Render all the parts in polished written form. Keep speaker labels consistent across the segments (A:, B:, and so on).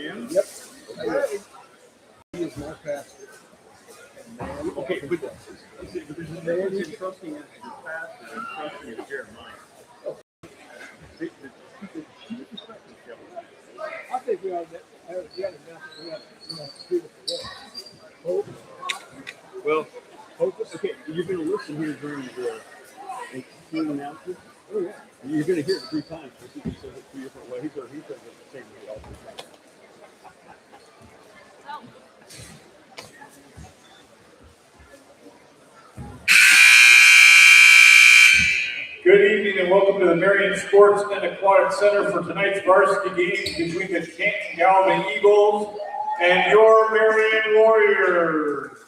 A: man.
B: Yep. He is more faster.
A: Okay, but there's a difference in trusting as your pastor and trusting as Jeremiah.
B: I think we ought to do it for hope.
A: Well, okay, you're going to listen here during the team announcement.
B: Oh, yeah.
A: You're going to hear it 3 times. He can say it 3 different ways, or he says it the same way all the time. Good evening and welcome to the Marion Sports and Aquatic Center for tonight's varsity game between the Canton-Galva Eagles and your Marion Warriors.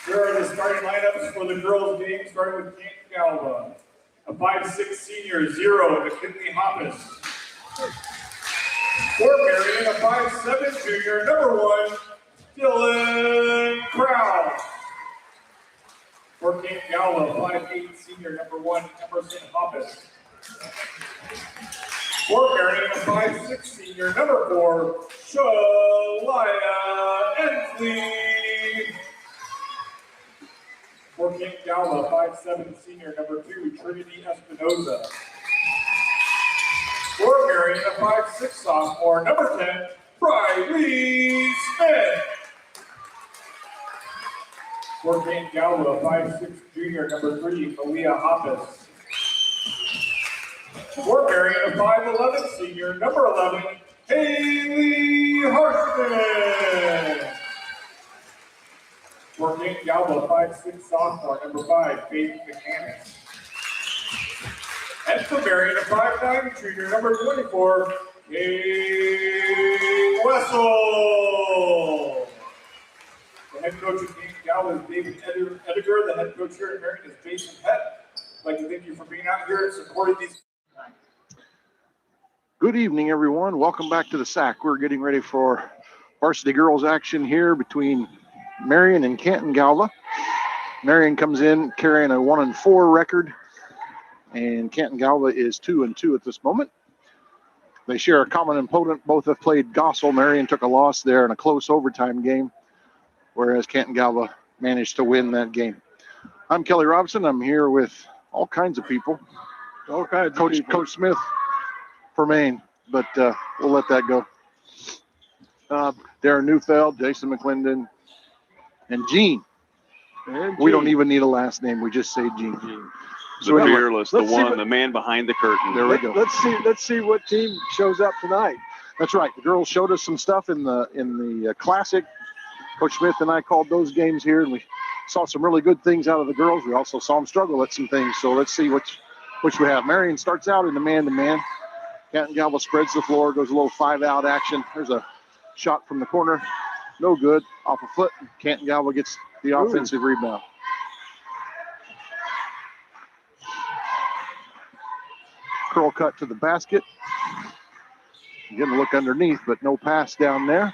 A: Here are the starting lineups for the girls' game, starting with Canton-Galva. A 5'6" senior, 0, McKinley Hoppus. For Marion, a 5'7" junior, number 1, Dylan Crow. For Canton-Galva, 5'8" senior, number 1, Emerson Hoppus. For Marion, a 5'6" senior, number 4, Shalaya Ensley. For Canton-Galva, 5'7" senior, number 2, Trinity Espinoza. For Marion, a 5'6" sophomore, number 10, Riley Smith. For Canton-Galva, 5'6" junior, number 3, Malia Hoppus. For Marion, a 5'11" senior, number 11, Haley Harshman. For Canton-Galva, 5'6" sophomore, number 5, Faith Mechanics. And for Marion, a 5'9" junior, number 24, Kay Wessel. The head coach of Canton-Galva is David Ediger. The head coach here at Marion is Jason Pett. I'd like to thank you for being out here and supporting these.
C: Good evening, everyone. Welcome back to the SAC. We're getting ready for varsity girls action here between Marion and Canton-Galva. Marion comes in carrying a 1-4 record, and Canton-Galva is 2-2 at this moment. They share a common opponent. Both have played Gossel. Marion took a loss there in a close overtime game, whereas Canton-Galva managed to win that game. I'm Kelly Robinson. I'm here with all kinds of people.
B: All kinds of people.
C: Coach Smith for Maine, but we'll let that go. Darren Neufeld, Jason McClendon, and Gene. We don't even need a last name. We just say Gene.
D: So fearless, the man behind the curtain.
C: There we go.
B: Let's see what team shows up tonight.
C: That's right. The girls showed us some stuff in the classic. Coach Smith and I called those games here, and we saw some really good things out of the girls. We also saw them struggle at some things. So let's see which we have. Marion starts out in the man-to-man. Canton-Galva spreads the floor, goes a little 5-out action. There's a shot from the corner. No good. Off a foot. Canton-Galva gets the offensive rebound. Curl cut to the basket. Again, look underneath, but no pass down there.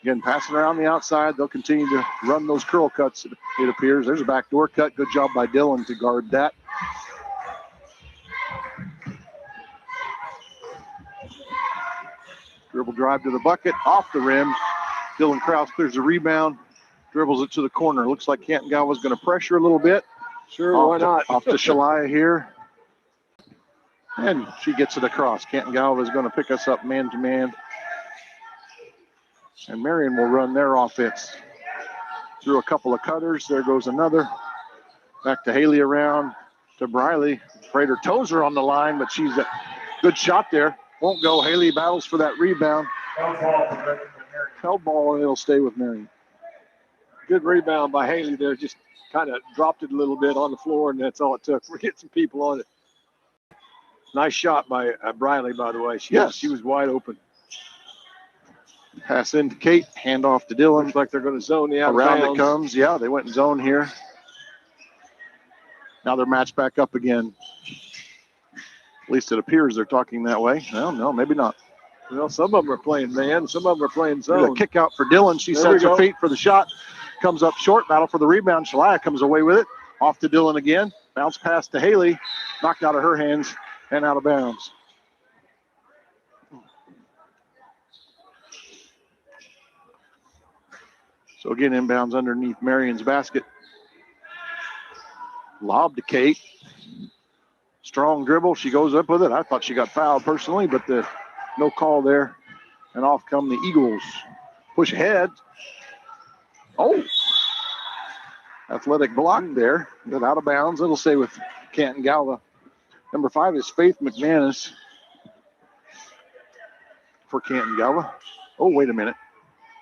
C: Again, passing around the outside. They'll continue to run those curl cuts, it appears. There's a backdoor cut. Good job by Dylan to guard that. Dribble drive to the bucket, off the rim. Dylan Krause clears the rebound, dribbles it to the corner. Looks like Canton-Galva's going to pressure a little bit.
B: Sure, why not?
C: Off to Shalaya here. And she gets it across. Canton-Galva is going to pick us up man-to-man. And Marion will run their offense. Through a couple of cutters. There goes another. Back to Haley around to Briley. Afraid her toes are on the line, but she's a good shot there. Won't go. Haley battles for that rebound. Held ball, and it'll stay with Marion.
B: Good rebound by Haley there. Just kind of dropped it a little bit on the floor, and that's all it took. We're getting some people on it. Nice shot by Briley, by the way. She was wide open.
C: Pass into Kate, hand off to Dylan.
B: Looks like they're going to zone the out
C: around
B: bounds.
C: It comes. Yeah, they went in zone here. Now they're matched back up again. At least it appears they're talking that way. Well, no, maybe not.
B: Well, some of them are playing man. Some of them are playing zone.
C: There's a kick out for Dylan. She sets her feet for the shot. Comes up short. Battle for the rebound. Shalaya comes away with it. Off to Dylan again. Bounce pass to Haley. Knocked out of her hands and out of bounds. So again, inbounds underneath Marion's basket. Lob to Kate. Strong dribble. She goes up with it. I thought she got fouled personally, but no call there. And off come the Eagles. Push ahead. Oh, athletic block there. But out of bounds. It'll stay with Canton-Galva. Number 5 is Faith McManus for Canton-Galva. Oh, wait a minute.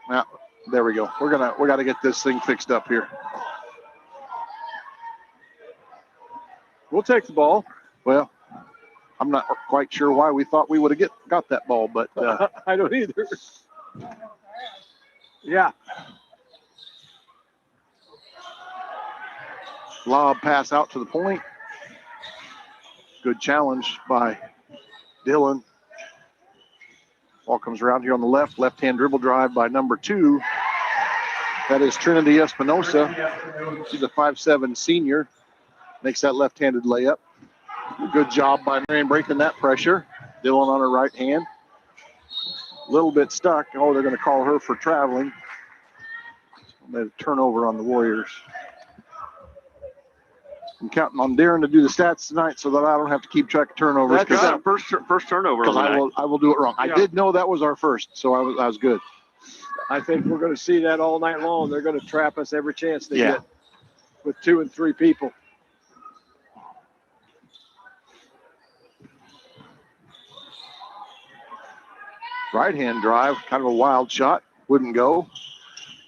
C: Now, there we go. We got to get this thing fixed up here.
B: We'll take the ball.
C: Well, I'm not quite sure why we thought we would have got that ball, but
B: I don't either. Yeah.
C: lob pass out to the point. Good challenge by Dylan. Ball comes around here on the left. Left-hand dribble drive by number 2. That is Trinity Espinosa. She's a 5'7" senior. Makes that left-handed layup. Good job by Marion breaking that pressure. Dylan on her right hand. A little bit stuck. Oh, they're going to call her for traveling. Made a turnover on the Warriors. I'm counting on Darren to do the stats tonight so that I don't have to keep track of turnovers.
D: That's our first turnover of the night.
C: I will do it wrong.
B: Yeah.
C: I did know that was our first, so I was good.
B: I think we're going to see that all night long. They're going to trap us every chance they
C: Yeah.
B: get with 2 and 3 people.
C: Right hand drive, kind of a wild shot, wouldn't go.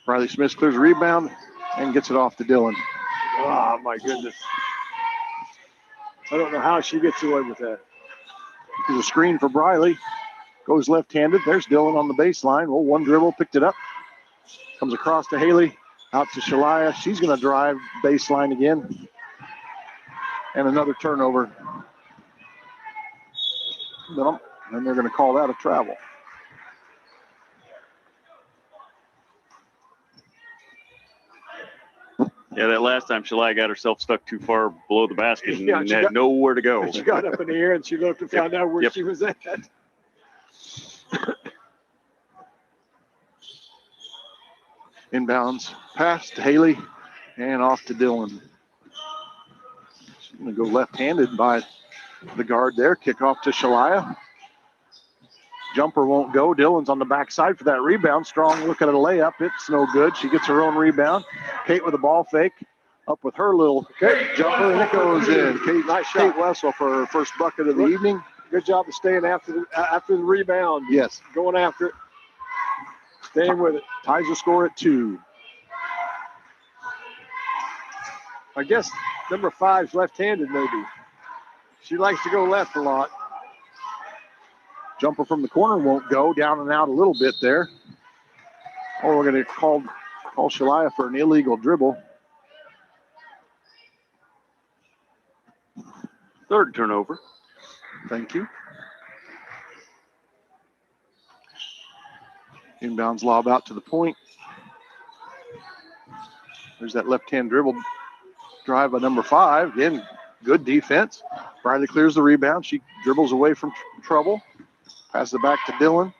C: Riley Smith clears a rebound and gets it off to Dylan.
B: Oh, my goodness. I don't know how she gets away with that.
C: There's a screen for Briley. Goes left-handed. There's Dylan on the baseline. Well, one dribble, picked it up. Comes across to Haley, out to Shalia. She's going to drive baseline again. And another turnover. And they're going to call that a travel.
D: Yeah, that last time Shalai got herself stuck too far below the basket and
B: Yeah, she
D: had nowhere to go.
B: She got up in the air and she looked and found out where she was at.
C: Inbounds pass to Haley and off to Dylan. She's going to go left-handed by the guard there. Kick off to Shalia. Jumper won't go. Dylan's on the backside for that rebound. Strong look at a layup. It's no good. She gets her own rebound. Kate with a ball fake. Up with her little jumper, and it goes in. Kate Wessel for her first bucket of the evening.
B: Good job of staying after the rebound.
C: Yes.
B: Going after it. Staying with it.
C: Ties the score at 2.
B: I guess number 5's left-handed maybe. She likes to go left a lot.
C: Jumper from the corner won't go. Down and out a little bit there. Oh, we're going to call Shalia for an illegal dribble.
D: Third turnover.
C: Thank you. Inbounds lob out to the point. There's that left-hand dribble drive by number 5. Again, good defense. Briley clears the rebound. She dribbles away from trouble. Passes it back to Dylan.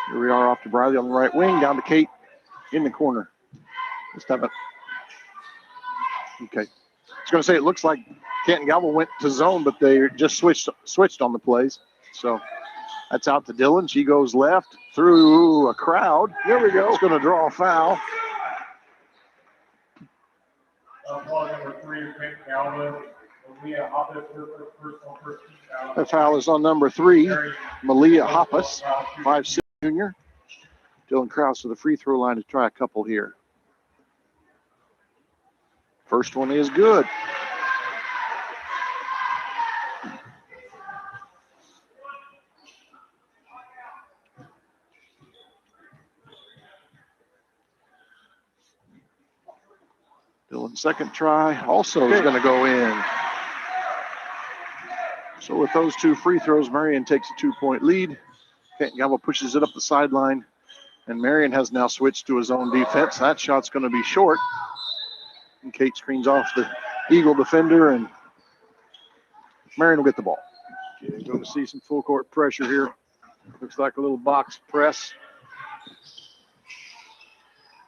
C: Here we are off to Briley on the right wing. Down to Kate in the corner. This time, okay. I was going to say it looks like Canton-Galva went to zone, but they just switched on the plays. So that's out to Dylan. She goes left through a crowd. There we go. It's going to draw a foul.
A: Ball number 3 is Canton-Galva. Malia Hoppus, personal first team foul.
C: The foul is on number 3, Malia Hoppus, 5'6" junior. Dylan Krause to the free throw line to try a couple here. First one is good. Dylan's second try also is going to go in. So with those 2 free throws, Marion takes a 2-point lead. Canton-Galva pushes it up the sideline, and Marion has now switched to his own defense. That shot's going to be short. And Kate screens off the Eagle defender, and Marion will get the ball.
B: Okay, going to see some full court pressure here. Looks like a little box press.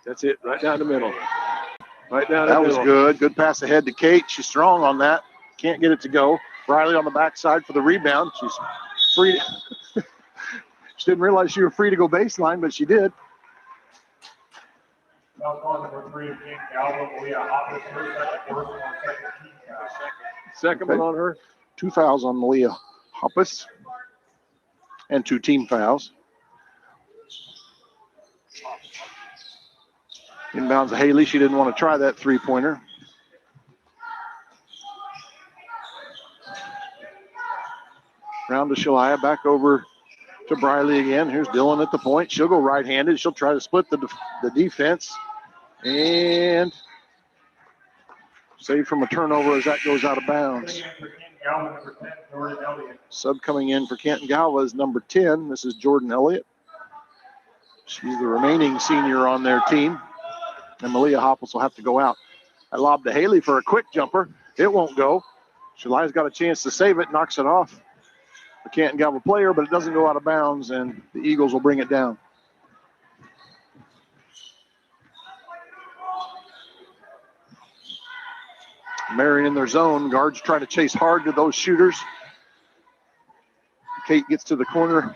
B: That's it, right down the middle. Right down the
C: That
B: middle.
C: was good. Good pass ahead to Kate. She's strong on that. Can't get it to go. Briley on the backside for the rebound. She's free. She didn't realize she was free to go baseline, but she did.
A: Now calling number 3 of Canton-Galva, Malia Hoppus, her second personal, second team foul.
B: Second one on her.
C: 2 fouls on Malia Hoppus and 2 team fouls. Inbounds to Haley. She didn't want to try that three-pointer. Round to Shalia, back over to Briley again. Here's Dillon at the point. She'll go right-handed. She'll try to split the defense. And save from a turnover as that goes out of bounds. Sub coming in for Canton-Galva is number 10. This is Jordan Elliott. She's the remaining senior on their team. And Malia Hoppus will have to go out. I lobbed to Haley for a quick jumper. It won't go. Shalia's got a chance to save it, knocks it off the Canton-Galva player, but it doesn't go out of bounds, and the Eagles will bring it down. Marion in their zone. Guards trying to chase hard to those shooters. Kate gets to the corner.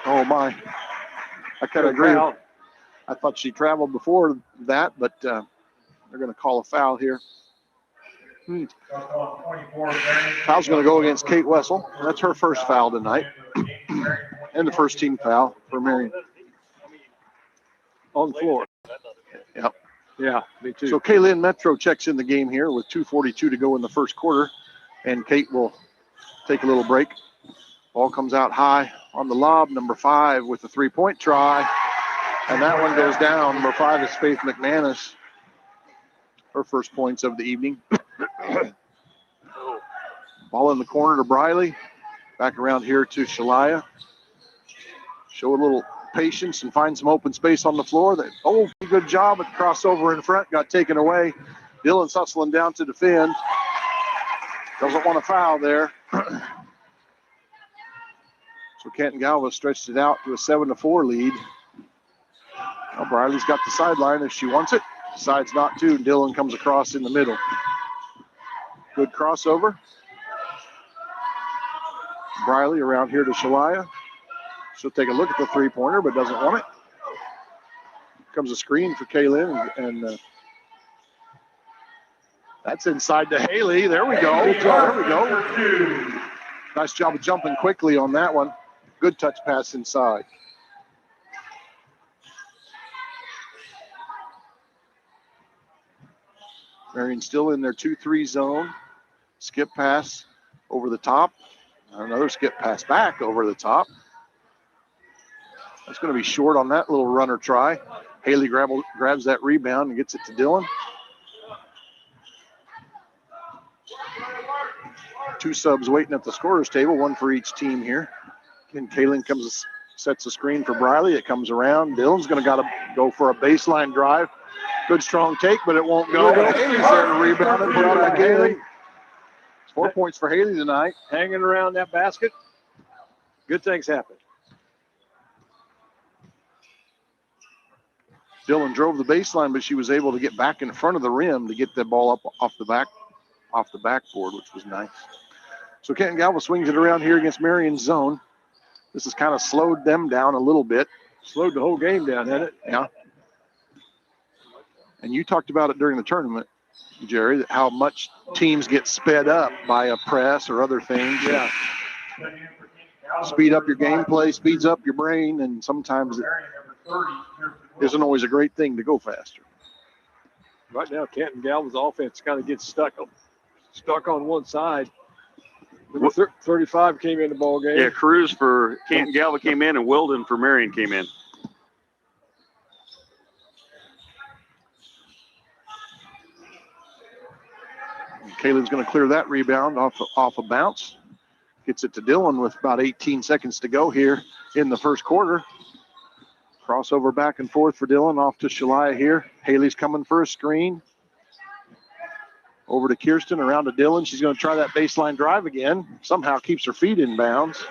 C: Oh, my. I kind of agree. I thought she traveled before that, but they're going to call a foul here. Foul's going to go against Kate Wessel. That's her first foul tonight. And the first team foul for Marion.
B: On the floor.
C: Yep.
B: Yeah, me too.
C: So Kaylin Metro checks in the game here with 2:42 to go in the first quarter. And Kate will take a little break. Ball comes out high on the lob. Number 5 with the three-point try. And that one goes down. Number 5 is Faith McManus. Her first points of the evening. Ball in the corner to Briley. Back around here to Shalia. Show a little patience and find some open space on the floor. Good job at the crossover in front. Got taken away. Dillon's hustling down to defend. Doesn't want to foul there. So Canton-Galva stretched it out to a 7-4 lead. Now Briley's got the sideline if she wants it. Decides not to. Dillon comes across in the middle. Good crossover. Briley around here to Shalia. She'll take a look at the three-pointer, but doesn't want it. Comes a screen for Kaylin, and that's inside to Haley. There we go. There we go. Nice job of jumping quickly on that one. Good touch pass inside. Marion still in their 2-3 zone. Skip pass over the top. Another skip pass back over the top. That's going to be short on that little runner try. Haley grabs that rebound and gets it to Dillon. 2 subs waiting at the scorer's table, 1 for each team here. Again, Kaylin sets a screen for Briley. It comes around. Dillon's going to go for a baseline drive. Good strong take, but it won't go. Haley's there to rebound and put out back Haley. 4 points for Haley tonight.
B: Hanging around that basket. Good things happen.
C: Dillon drove the baseline, but she was able to get back in front of the rim to get the ball up off the backboard, which was nice. So Canton-Galva swings it around here against Marion's zone. This has kind of slowed them down a little bit.
B: Slowed the whole game down, hasn't it?
C: Yeah. And you talked about it during the tournament, Jerry, how much teams get sped up by a press or other things.
B: Yeah.
C: Speed up your gameplay, speeds up your brain, and sometimes it isn't always a great thing to go faster.
B: Right now, Canton-Galva's offense kind of gets stuck on one side. 35 came in the ball game.
D: Yeah, Cruz for Canton-Galva came in, and Wilden for Marion came in.
C: Kaylin's going to clear that rebound off a bounce. Gets it to Dillon with about 18 seconds to go here in the first quarter. Crossover back and forth for Dillon, off to Shalia here. Haley's coming for a screen. Over to Kirsten, around to Dillon. She's going to try that baseline drive again. Somehow keeps her feet in bounds.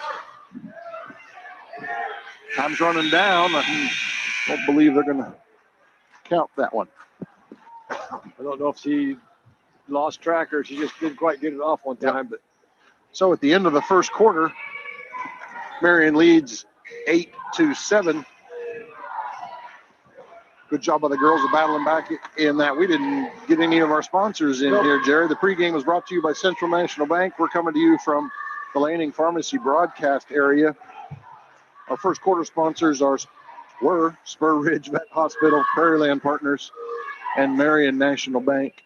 C: Time's running down. I don't believe they're going to count that one.
B: I don't know if she lost track or she just didn't quite get it off one time. But
C: so at the end of the first quarter, Marion leads 8-7. Good job by the girls of battling back in that. We didn't get any of our sponsors in here, Jerry. The pregame was brought to you by Central National Bank. We're coming to you from the Lanning Pharmacy broadcast area. Our first quarter sponsors were Spur Ridge Vet Hospital, Prairieland Partners, and Marion National Bank.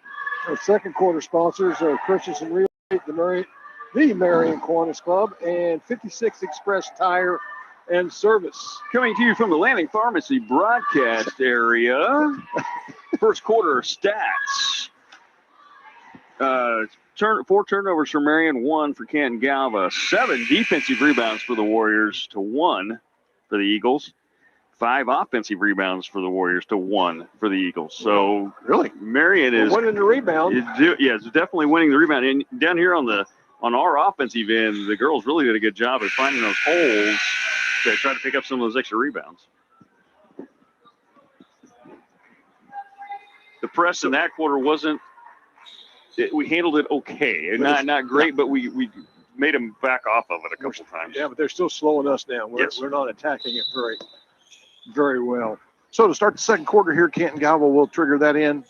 B: our second quarter sponsors are Christensen Real Estate, the Marion Kiwanis Club, and 56 Express Tire and Service.
D: Coming to you from the Lanning Pharmacy broadcast area. First quarter stats. 4 turnovers for Marion, 1 for Canton-Galva. 7 defensive rebounds for the Warriors to 1 for the Eagles. 5 offensive rebounds for the Warriors to 1 for the Eagles. So
C: really,
D: Marion is
B: winning the rebound.
D: It's definitely winning the rebound. And down here on our offensive end, the girls really did a good job of finding those holes to try to pick up some of those extra rebounds. The press in that quarter we handled it okay. Not great, but we made them back off of it a couple times.
B: Yeah, but they're still slowing us down. We're not attacking it very well.
C: So to start the second quarter here, Canton-Galva will trigger that in.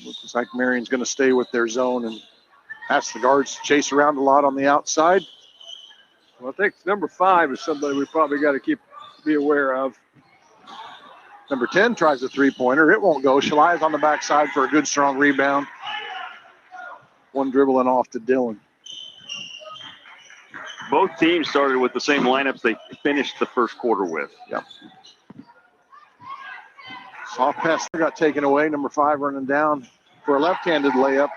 C: Looks like Marion's going to stay with their zone and ask the guards to chase around a lot on the outside.
B: Well, I think number 5 is somebody we probably got to be aware of.
C: Number 10 tries a three-pointer. It won't go. Shalia's on the backside for a good, strong rebound. One dribbling off to Dillon.
D: Both teams started with the same lineups they finished the first quarter with.
C: Yep. Soft pass got taken away. Number 5 running down for a left-handed layup.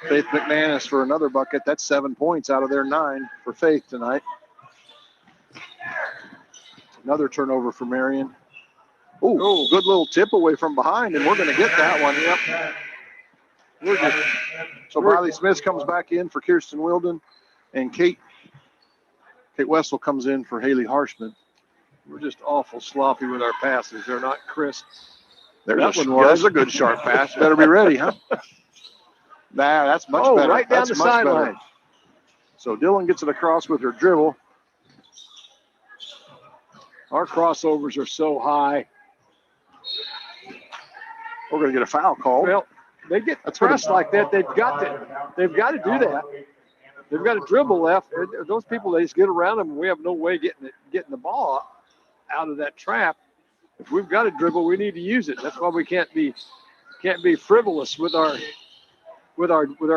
C: Faith McManus for another bucket. That's 7 points out of their 9 for Faith tonight. Another turnover for Marion. Oh, good little tip away from behind, and we're going to get that one. Yep. So Riley Smith comes back in for Kirsten Wilden, and Kate Wessel comes in for Haley Harshman.
B: We're just awful sloppy with our passes. They're not crisp.
C: There's a good sharp pass. Better be ready, huh? Nah, that's much better.
B: Right down the sideline.
C: So Dillon gets it across with her dribble.
B: Our crossovers are so high.
C: We're going to get a foul call.
B: Well, they get pressed like that. They've got to do that. They've got a dribble left. Those people, they just get around them, and we have no way getting the ball out of that trap. If we've got a dribble, we need to use it. That's why we can't be frivolous with our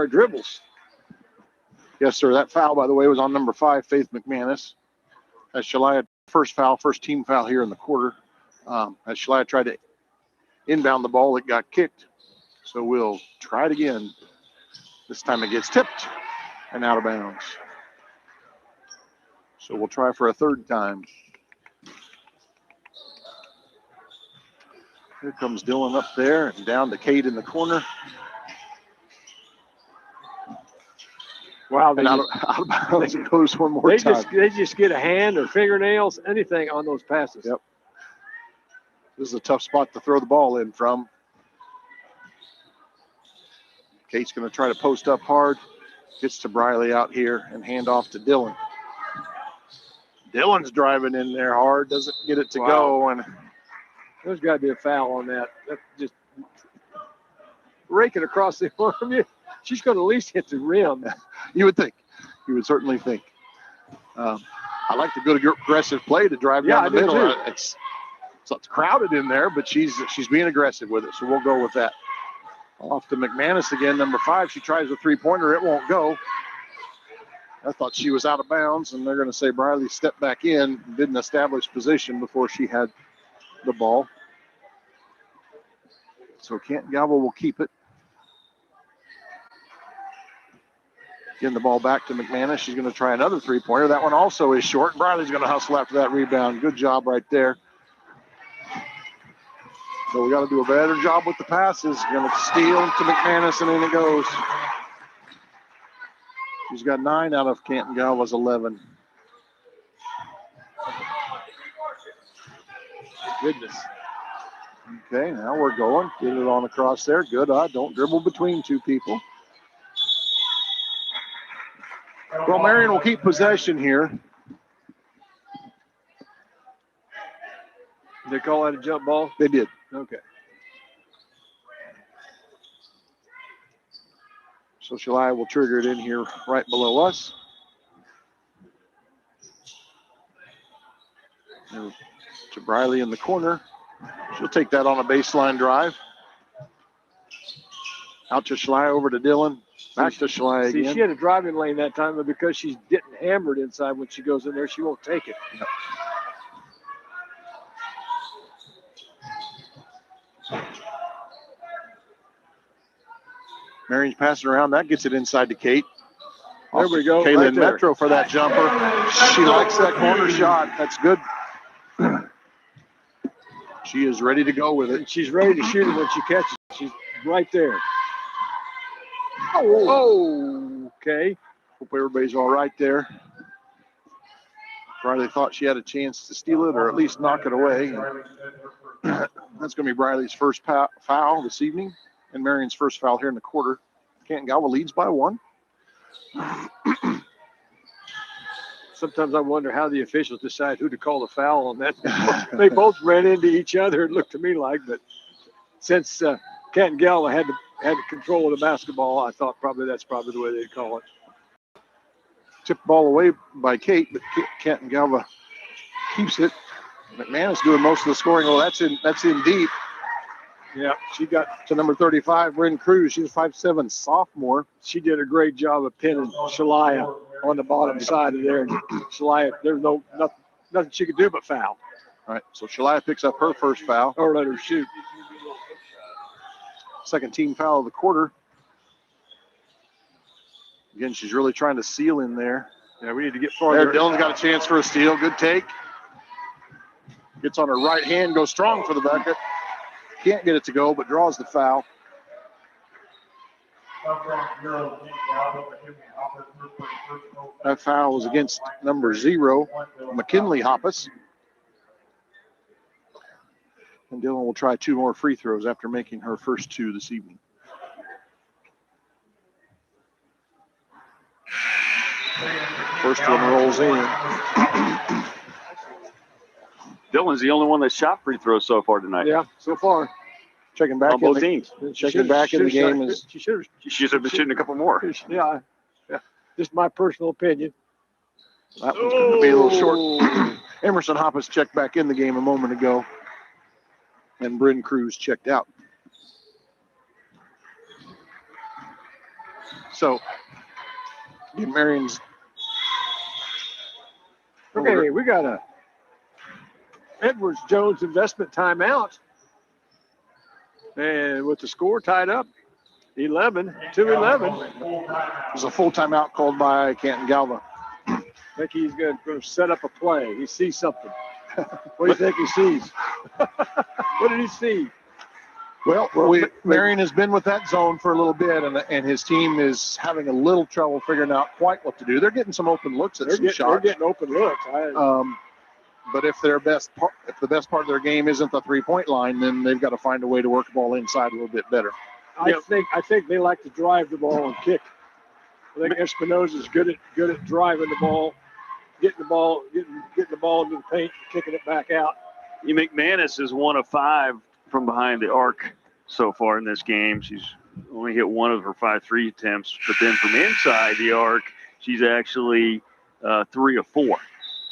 B: dribbles.
C: Yes, sir. That foul, by the way, was on number 5, Faith McManus. As Shalia, first team foul here in the quarter. As Shalia tried to inbound the ball, it got kicked. So we'll try it again. This time it gets tipped and out of bounds. So we'll try for a third time. Here comes Dillon up there and down to Kate in the corner.
B: Wow,
C: and out of bounds it goes one more time.
B: They just get a hand or fingernails, anything on those passes.
C: Yep. This is a tough spot to throw the ball in from. Kate's going to try to post up hard. Gets to Briley out here and hand off to Dillon. Dillon's driving in there hard. Doesn't get it to go. And
B: there's got to be a foul on that. That's just raking across the arm. She's going to at least hit the rim.
C: You would think. You would certainly think. I like the good aggressive play to drive down the middle. It's crowded in there, but she's being aggressive with it, so we'll go with that. Off to McManus again, number 5. She tries a three-pointer. It won't go. I thought she was out of bounds, and they're going to say Briley stepped back in, didn't establish position before she had the ball. So Canton-Galva will keep it. Getting the ball back to McManus. She's going to try another three-pointer. That one also is short. Briley's going to hustle after that rebound. Good job right there. So we got to do a better job with the passes. Going to steal to McManus, and in it goes. She's got 9 out of Canton-Galva's 11.
B: goodness.
C: Okay, now we're going. Get it on across there. Good. Don't dribble between two people. Well, Marion will keep possession here.
B: Did they call that a jump ball?
C: They did.
B: Okay.
C: So Shalia will trigger it in here right below us. There to Briley in the corner. She'll take that on a baseline drive. Out to Shalia, over to Dylan. Back to Shalia
B: See,
C: again.
B: she had a driving lane that time, but because she's getting hammered inside when she goes in there, she won't take it.
C: Yep. Marion's passing around. That gets it inside to Kate.
B: There we go.
C: Kaylin
B: Right there.
C: Metro for that jumper. She likes that corner shot. That's good. She is ready to go with it.
B: She's ready to shoot it when she catches it. She's right there.
C: Oh,
B: Okay.
C: hope everybody's all right there. Briley thought she had a chance to steal it or at least knock it away. That's going to be Briley's first foul this evening and Marion's first foul here in the quarter. Canton-Galva leads by 1.
B: Sometimes I wonder how the officials decide who to call the foul on that. They both ran into each other, it looked to me like, but since Canton-Galva had the control of the basketball, I thought that's probably the way they'd call it.
C: Tipped ball away by Kate, but Canton-Galva keeps it. McManus doing most of the scoring. Oh, that's in deep.
B: Yeah, she got
C: To number 35, Bryn Cruz. She's a 5'7" sophomore.
B: she did a great job of pinning Shalia on the bottom side of there. And Shalia, there's nothing she could do but foul
C: All right, so Shalia picks up her first foul.
B: or let her shoot.
C: Second team foul of the quarter. Again, she's really trying to seal in there.
B: Yeah, we need to get
C: There,
B: farther.
C: Dylan's got a chance for a steal. Good take. Gets on her right hand, goes strong for the bucket. Can't get it to go, but draws the foul. That foul was against number 0, McKinley Hoppus. And Dylan will try 2 more free throws after making her first 2 this evening. First one rolls in.
D: Dylan's the only one that shot free throws so far tonight.
B: Yeah, so far.
C: Checking back
D: On both teams.
C: Checking back in the game is
B: She should have.
D: She should have been shooting a couple more.
B: Yeah, just my personal opinion.
C: that one's going to be a little short. Emerson Hoppus checked back in the game a moment ago, and Bryn Cruz checked out. So, Marion's.
B: Okay, we got a Edwards Jones investment timeout. And with the score tied up, 11-11.
C: It was a full timeout called by Canton-Galva.
B: I think he's going to set up a play. He sees something. What do you think he sees? What did he see?
C: Well, Marion has been with that zone for a little bit, and his team is having a little trouble figuring out quite what to do. They're getting some open looks at some shots.
B: They're getting open looks.
C: But if the best part of their game isn't the 3-point line, then they've got to find a way to work the ball inside a little bit better.
B: I think they like to drive the ball and kick. I think Espinosa's good at driving the ball, getting the ball into the paint, kicking it back out.
D: McManus is 1 of 5 from behind the arc so far in this game. She's only hit 1 of her 5 3 attempts, but then from inside the arc, she's actually 3 of 4.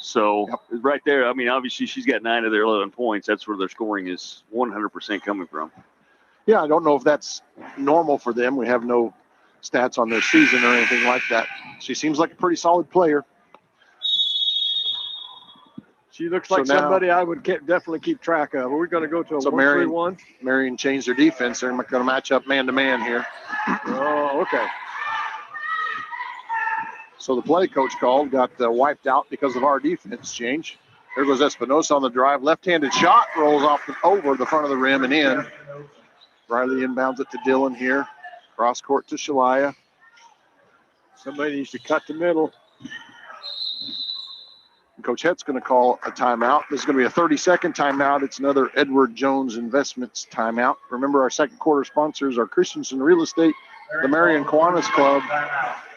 D: So right there, I mean, obviously she's got 9 of their 11 points. That's where their scoring is 100% coming from.
C: Yeah, I don't know if that's normal for them. We have no stats on their season or anything like that. She seems like a pretty solid player.
B: She looks like somebody I would definitely keep track of. We're going to go to a 1-3-1.
C: Marion changed their defense. They're going to match up man-to-man here.
B: Oh, okay.
C: So the play coach called got wiped out because of our defense change. There goes Espinosa on the drive. Left-handed shot rolls off over the front of the rim and in. Riley inbounds it to Dylan here. Cross court to Shalia.
B: Somebody needs to cut the middle.
C: Coach Hett's going to call a timeout. This is going to be a 30-second timeout. It's another Edward Jones Investments timeout. Remember, our second quarter sponsors are Christensen Real Estate, the Marion Kiwanis Club,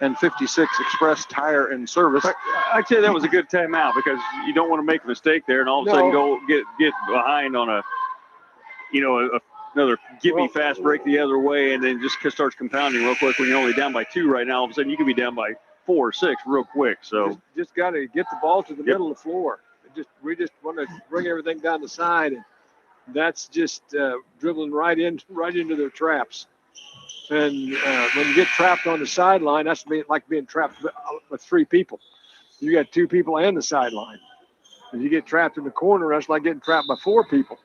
C: and 56 Express Tire and Service.
D: I'd say that was a good timeout because you don't want to make a mistake there and all of a sudden go get behind on another give-me fast break the other way, and then just starts compounding real quick when you're only down by 2 right now. All of a sudden, you can be down by 4 or 6 real quick. So
B: just got to get the ball to the middle of the floor. We just want to bring everything down the side, and that's just dribbling right into their traps. And when you get trapped on the sideline, that's like being trapped with 3 people. You got 2 people and the sideline. If you get trapped in the corner, that's like getting trapped by 4 people.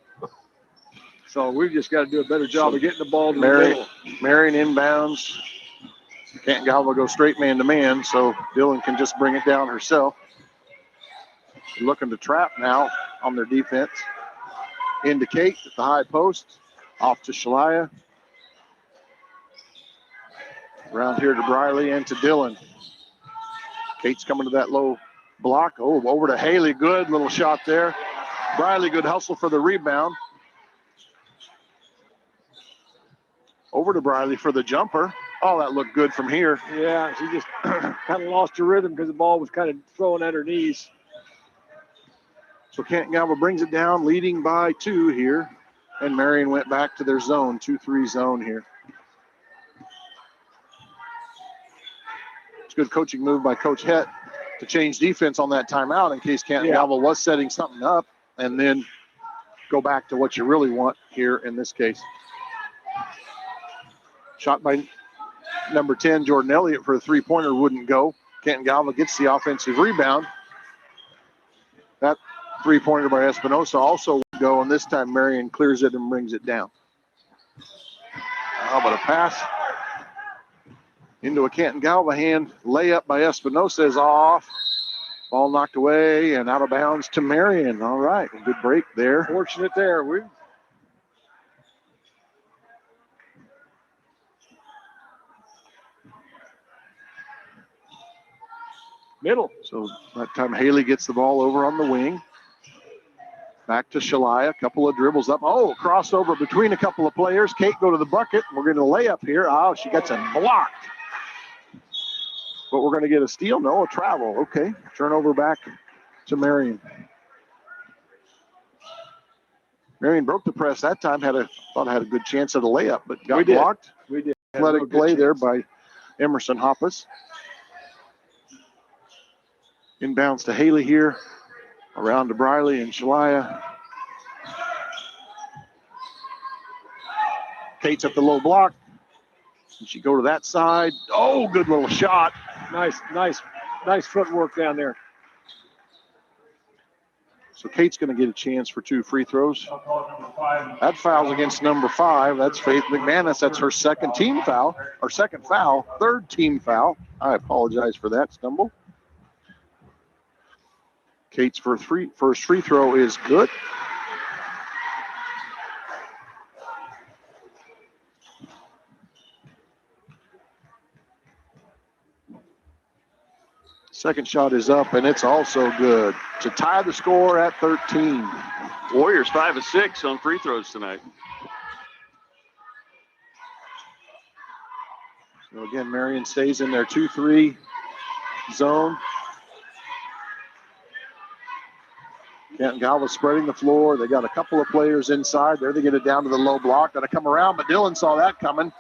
B: So we've just got to do a better job of getting the ball to the middle.
C: Marion inbounds. Canton-Galva go straight man-to-man, so Dillon can just bring it down herself. Looking to trap now on their defense. Into Kate at the high post. Off to Shalaya. Around here to Briley and to Dillon. Kate's coming to that low block. Oh, over to Haley. Good little shot there. Briley, good hustle for the rebound. Over to Briley for the jumper. Oh, that looked good from here.
B: Yeah, she just kind of lost her rhythm because the ball was kind of throwing at her knees.
C: So Canton-Galva brings it down, leading by 2 here. And Marion went back to their zone, 2-3 zone here. It's a good coaching move by Coach Hett to change defense on that timeout in case Canton-Galva was setting something up, and then go back to what you really want here in this case. Shot by number 10, Jordan Elliott, for a 3-pointer wouldn't go. Canton-Galva gets the offensive rebound. That 3-pointer by Espinosa also would go, and this time Marion clears it and brings it down. How about a pass into a Canton-Galva hand. Layup by Espinosa is off. Ball knocked away and out of bounds to Marion. All right, good break there.
B: Fortunate there. Middle.
C: So that time Haley gets the ball over on the wing. Back to Shalaya, a couple of dribbles up. Oh, crossover between a couple of players. Kate go to the bucket. We're going to lay up here. Oh, she gets it blocked. But we're going to get a steal. No, a travel. Okay, turnover back to Marion. Marion broke the press that time. Thought had a good chance at a layup, but got blocked.
B: We did.
C: Athletic play there by Emerson Hoppus. Inbounds to Haley here. Around to Briley and Shalaya. Kate's at the low block. And she go to that side. Oh, good little shot.
B: Nice footwork down there.
C: So Kate's going to get a chance for 2 free throws. That foul's against number 5. That's Faith McManus. That's her second team foul, or second foul, third team foul. I apologize for that stumble. Kate's first free throw is good. Second shot is up, and it's also good to tie the score at 13.
D: Warriors 5 of 6 on free throws tonight.
C: So again, Marion stays in their 2-3 zone. Canton-Galva spreading the floor. They got a couple of players inside. There they get it down to the low block. Got to come around, but Dillon saw that coming.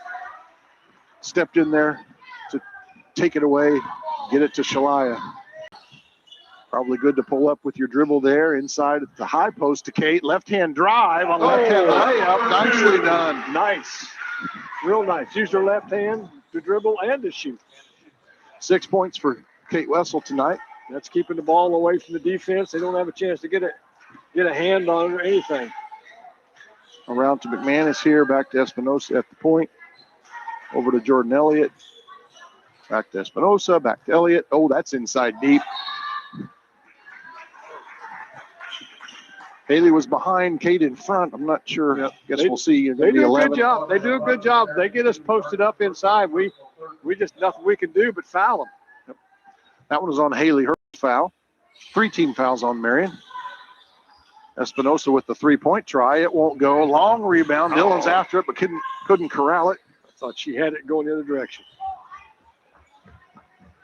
C: Stepped in there to take it away, get it to Shalaya. Probably good to pull up with your dribble there inside at the high post to Kate. Left-hand drive on left-hand layup. Nicely done.
B: Nice. Real nice. Use her left hand to dribble and to shoot.
C: 6 points for Kate Wessel tonight.
B: That's keeping the ball away from the defense. They don't have a chance to get a hand on it or anything.
C: Around to McManus here, back to Espinosa at the point. Over to Jordan Elliott. Back to Espinosa, back to Elliott. Oh, that's inside deep. Haley was behind, Kate in front. I'm not sure.
B: Yep.
C: Guess we'll see.
B: They do a good job. They do a good job. They get us posted up inside. We just nothing we can do but foul them.
C: That one was on Haley, her foul. 3 team fouls on Marion. Espinosa with the 3-point try. It won't go. Long rebound. Dillon's after it, but couldn't corral it.
B: I thought she had it going the other direction.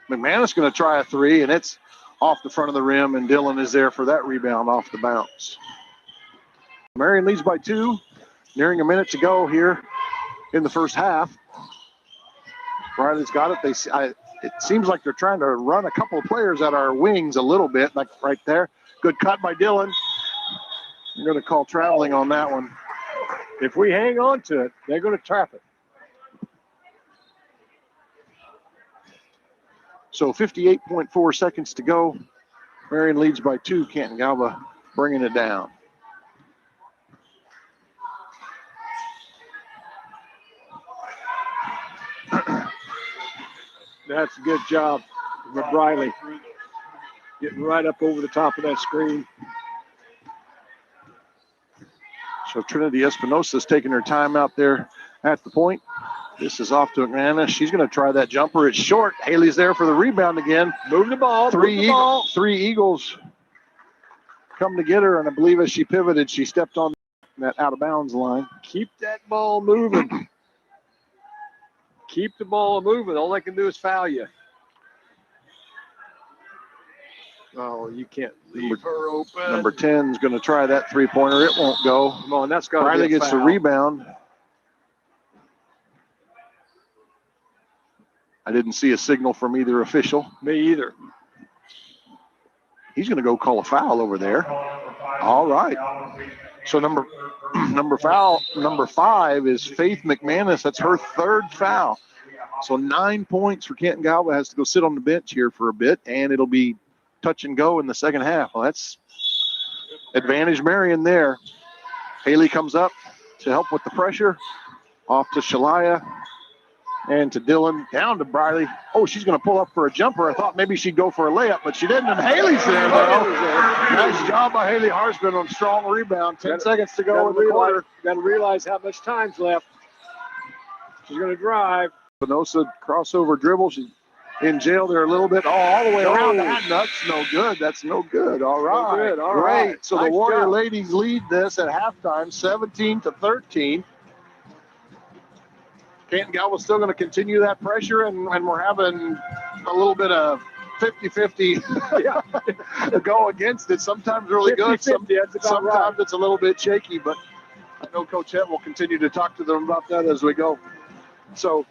C: McManus going to try a 3, and it's off the front of the rim, and Dillon is there for that rebound off the bounce. Marion leads by 2. Nearing a minute to go here in the first half. Riley's got it. It seems like they're trying to run a couple of players at our wings a little bit, like right there. Good cut by Dillon. I'm going to call traveling on that one.
B: If we hang on to it, they're going to trap it.
C: So 58.4 seconds to go. Marion leads by 2. Canton-Galva bringing it down.
B: That's a good job with Riley. Getting right up over the top of that screen.
C: So Trinity Espinosa's taking her time out there at the point. This is off to McManus. She's going to try that jumper. It's short. Haley's there for the rebound again.
B: Move the ball.
C: Three Eagles come to get her, and I believe as she pivoted, she stepped on that out of bounds line.
B: Keep that ball moving. Keep the ball moving. All they can do is foul you. Oh, you can't leave her open.
C: Number 10 is going to try that 3-pointer. It won't go.
B: Come on, that's got to be
C: Riley
B: a
C: gets the
B: foul.
C: rebound. I didn't see a signal from either official.
B: Me either.
C: He's going to go call a foul over there. All right. So number 5 is Faith McManus. That's her 3rd foul. So 9 points for Canton-Galva. Has to go sit on the bench here for a bit, and it'll be touch and go in the second half. Well, that's advantage Marion there. Haley comes up to help with the pressure. Off to Shalaya and to Dillon. Down to Briley. Oh, she's going to pull up for a jumper. I thought maybe she'd go for a layup, but she didn't. And Haley's there, though. Nice job by Haley Harshman on strong rebound. 10 seconds to go in the quarter.
B: Got to realize how much time's left. She's going to drive.
C: Espinosa crossover dribble. She's in jail there a little bit. Oh, all the way around. That's no good. That's no good. All right.
B: No good. All
C: Great.
B: right.
C: So
B: Nice
C: the Warrior
B: job.
C: ladies lead this at halftime, 17-13. Canton-Galva's still going to continue that pressure, and we're having a little bit of 50-50 to go against it. Sometimes really good.
B: 50-50, that's about
C: Sometimes
B: right.
C: it's a little bit shaky, but I know Coach Het will continue to talk to them about that as we go. So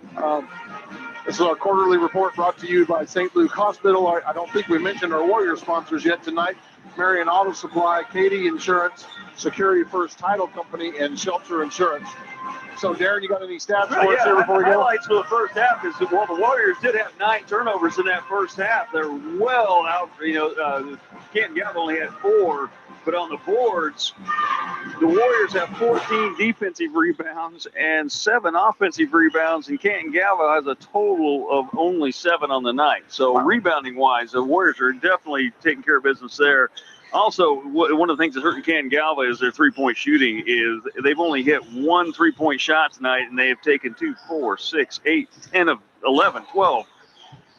C: this is our quarterly report brought to you by St. Luke Hospital. I don't think we mentioned our Warrior sponsors yet tonight. Marion Auto Supply, Katie Insurance, Security First Title Company, and Shelter Insurance. So, Darren, you got any stats for us here before we go?
D: Highlights for the first half is that, well, the Warriors did have 9 turnovers in that first half. They're well out. Canton-Galva only had 4, but on the boards, the Warriors have 14 defensive rebounds and 7 offensive rebounds, and Canton-Galva has a total of only 7 on the night. So, rebounding-wise, the Warriors are definitely taking care of business there. Also, one of the things that's hurting Canton-Galva is their 3-point shooting. Is they've only hit 1 3-point shot tonight, and they have taken 2, 4, 6, 8, 10 of 11, 12,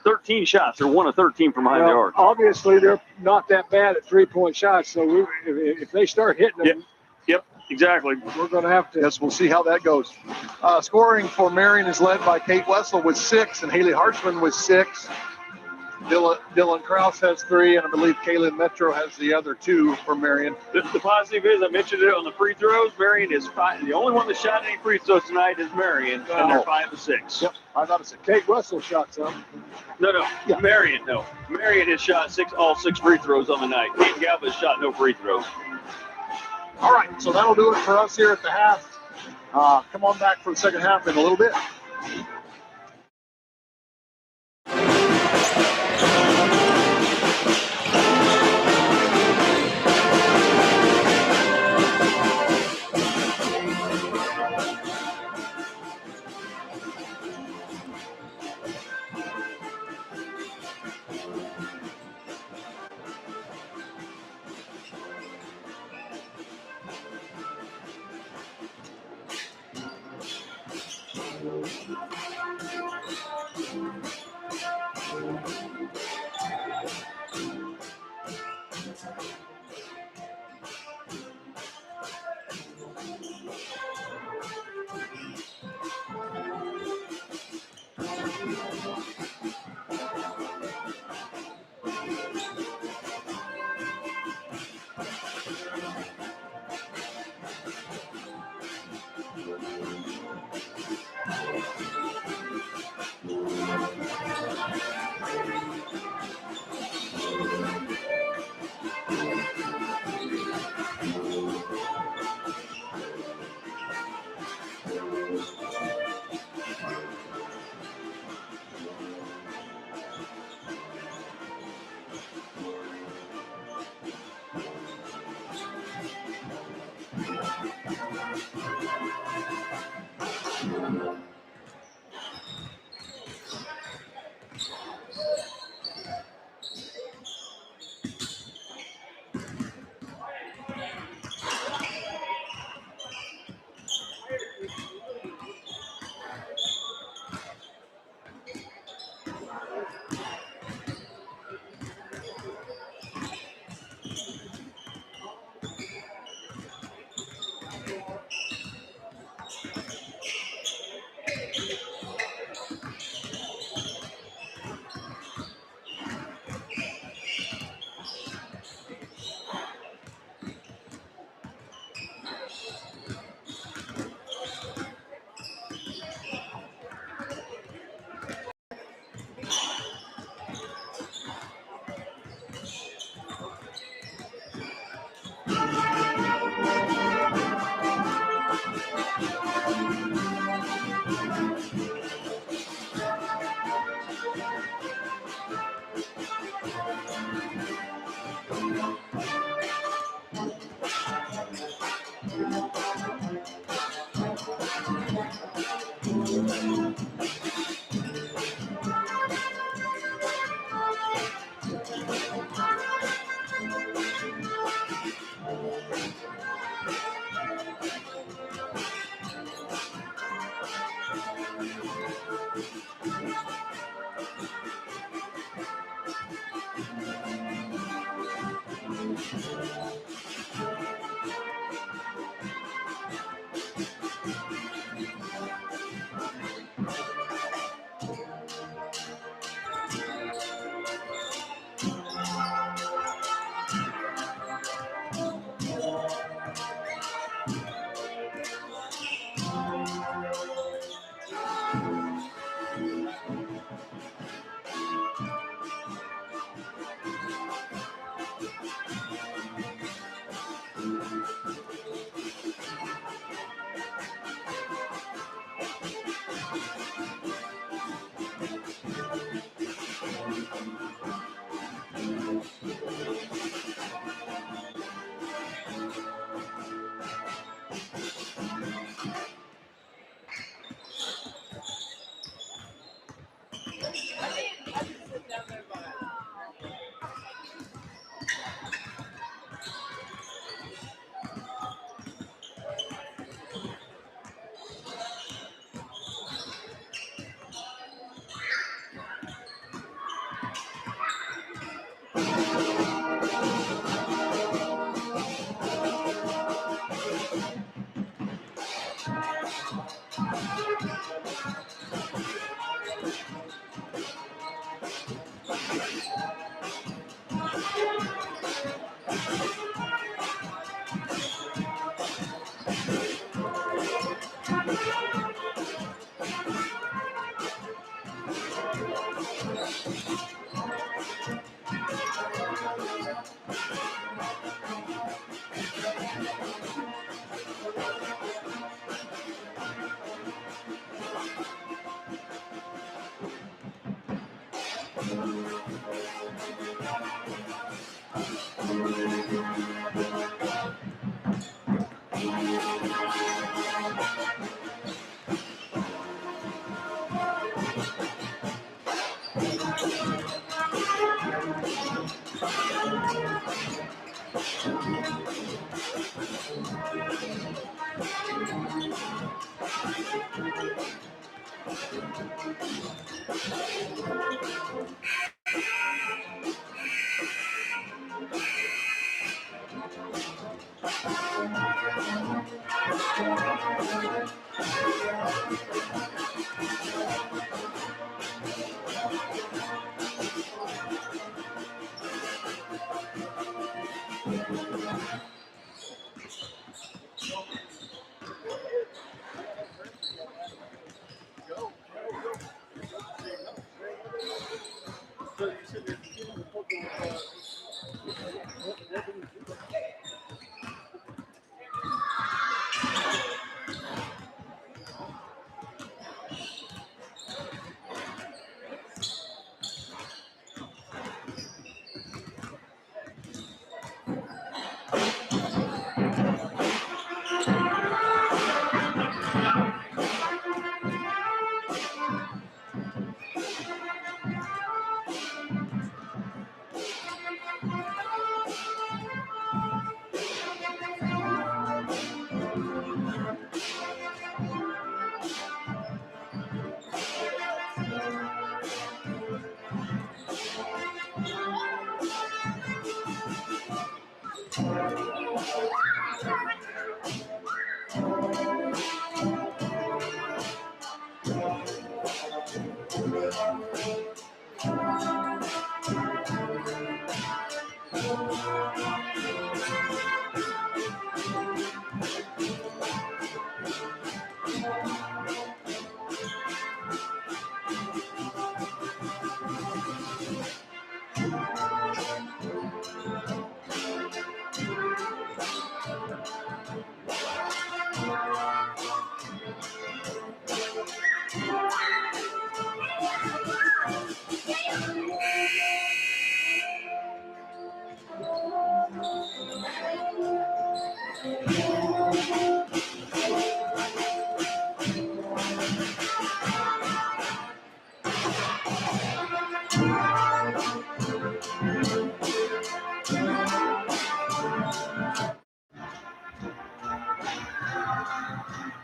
D: 13 shots. They're 1 of 13 from behind the arc.
B: Obviously, they're not that bad at 3-point shots. So if they start hitting them,
D: Yep, exactly.
B: we're going to have to.
C: Yes, we'll see how that goes. Scoring for Marion is led by Kate Wessel with 6 and Haley Harshman with 6. Dylan Krause has 3, and I believe Kaylin Metro has the other 2 for Marion.
D: The positive is, I mentioned it on the free throws, Marion is 5. The only one that shot any free throws tonight is Marion, and they're 5 of 6.
C: Yep, I thought it's
B: Kate Russell shot some.
D: No.
C: Yeah.
D: Marion has shot all 6 free throws on the night. Canton-Galva has shot no free throws.
C: all right. So that'll do it for us here at the half. Come on back for the second half in a little bit.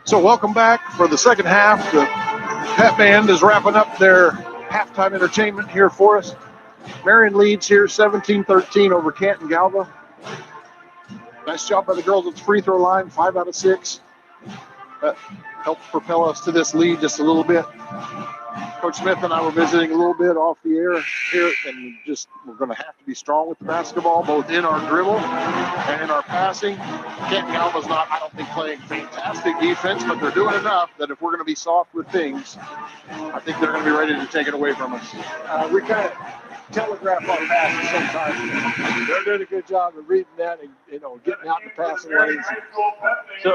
C: So welcome back for the second half. The Pep Band is wrapping up their halftime entertainment here for us. Marion leads here 17-13 over Canton-Galva. Nice job by the girls at the free throw line, 5 out of 6. That helped propel us to this lead just a little bit. Coach Smith and I were visiting a little bit off the air here, and we're going to have to be strong with the basketball, both in our dribble and in our passing. Canton-Galva's not, I don't think, playing fantastic defense, but they're doing enough that if we're going to be soft with things, I think they're going to be ready to take it away from us.
B: We kind of telegraph our passes sometimes. They're doing a good job of reading that and, getting out in the passing lanes.
D: So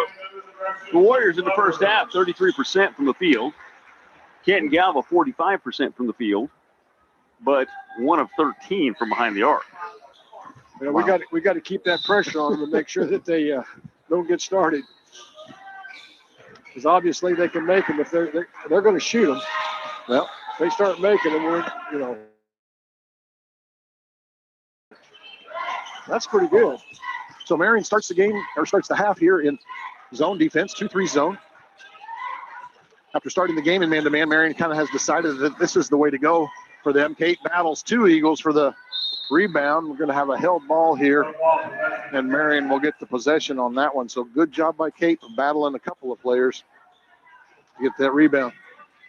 D: the Warriors in the first half, 33% from the field. Canton-Galva, 45% from the field, but 1 of 13 from behind the arc.
B: We got to keep that pressure on them and make sure that they don't get started. Because obviously they can make them if they're going to shoot them. Well, if they start making them, that's pretty good.
C: So Marion starts the half here in zone defense, 2-3 zone. After starting the game in man-to-man, Marion kind of has decided that this is the way to go for them. Kate battles 2 Eagles for the rebound. We're going to have a held ball here, and Marion will get the possession on that one. So good job by Kate for battling a couple of players to get that rebound.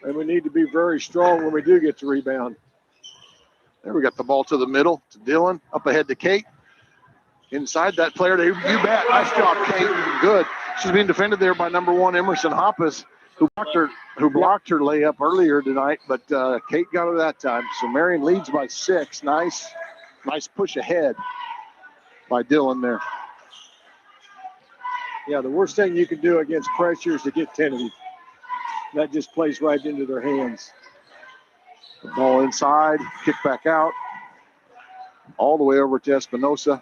B: And we need to be very strong when we do get the rebound.
C: There we got the ball to the middle to Dylan, up ahead to Kate. Inside that player, you bet. Nice job, Kate. Good. She's being defended there by number 1, Emerson Hoppus, who blocked her layup earlier tonight, but Kate got her that time. So Marion leads by 6. Nice push ahead by Dylan there.
B: Yeah, the worst thing you can do against pressure is to get tentative. That just plays right into their hands.
C: The ball inside, kick back out, all the way over to Espinosa.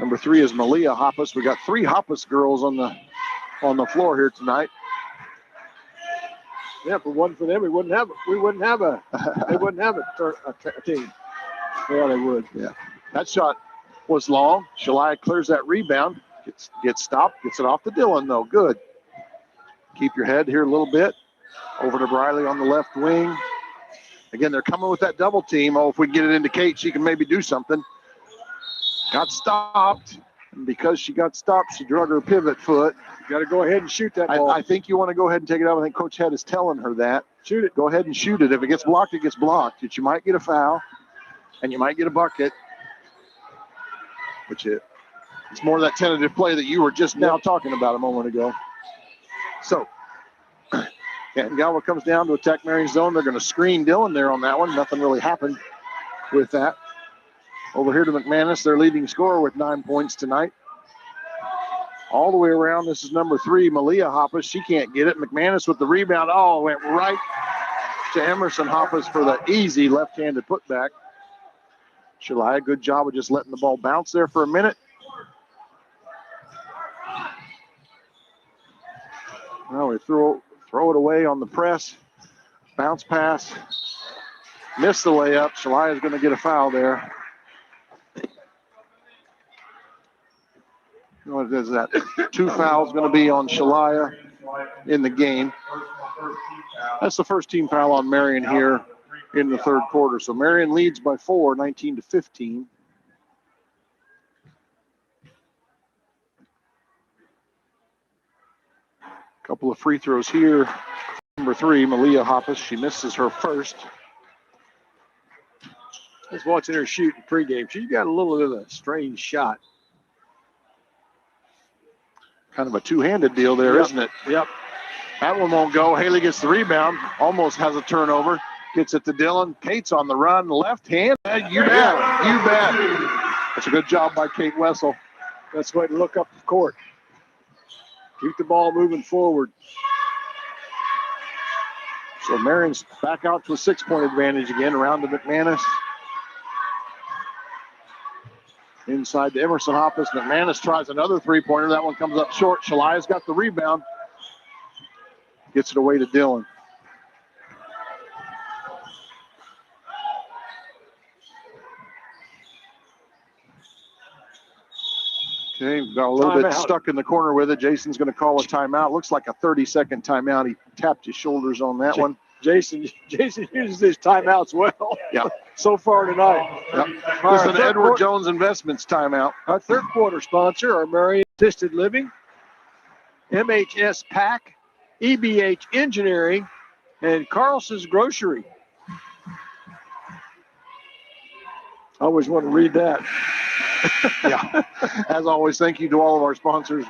C: Number 3 is Malia Hoppus. We got 3 Hoppus girls on the floor here tonight.
B: Yeah, if it wasn't for them, we wouldn't have a team. Yeah, they would.
C: Yeah. That shot was long. Shalai clears that rebound. Gets stopped. Gets it off to Dylan, though. Good. Keep your head here a little bit. Over to Briley on the left wing. Again, they're coming with that double team. Oh, if we get it into Kate, she can maybe do something. Got stopped. And because she got stopped, she drug her pivot foot.
B: You got to go ahead and shoot that ball.
C: I think you want to go ahead and take it out. I think Coach Head is telling her that.
B: Shoot it.
C: Go ahead and shoot it. If it gets blocked, it gets blocked. You might get a foul, and you might get a bucket. Which It's more of that tentative play that you were just now talking about a moment ago. So, Canton-Galva comes down to attack Marion's zone. They're going to screen Dillon there on that one. Nothing really happened with that. Over here to McManus, their leading scorer with 9 points tonight. All the way around, this is number 3, Malia Hoppus. She can't get it. McManus with the rebound. Oh, went right to Emerson Hoppus for the easy left-handed putback. Shalai, good job of just letting the ball bounce there for a minute. Now we throw it away on the press. Bounce pass. Missed the layup. Shalai is going to get a foul there. What is that? 2 fouls going to be on Shalaya in the game. That's the first team foul on Marion here in the third quarter. So Marion leads by 4, 19-15. Couple of free throws here. Number 3, Malia Hoppus. She misses her first.
B: I was watching her shoot in pregame. She's got a little bit of a strange shot.
C: Kind of a two-handed deal there, isn't it?
B: Yep.
C: That one won't go. Haley gets the rebound. Almost has a turnover. Gets it to Dillon. Kate's on the run. Left hand. You bet. You bet. That's a good job by Kate Wessel.
B: That's the way to look up the court. Keep the ball moving forward.
C: So Marion's back out to a 6-point advantage again. Around to McManus. Inside to Emerson Hoppus. McManus tries another 3-pointer. That one comes up short. Shalaya's got the rebound. Gets it away to Dillon. Okay, we've got a little bit stuck in the corner with it. Jason's going to call a timeout. Looks like a 30-second timeout. He tapped his shoulders on that one.
B: Jason uses his timeouts well.
C: Yeah.
B: So far tonight.
C: Yep. This is an Edward Jones Investments timeout.
B: Our third quarter sponsor are Marion Assisted Living, MHS PAC, EBH Engineering, and Carlson's Grocery. I always want to read that.
C: Yeah. As always, thank you to all of our sponsors.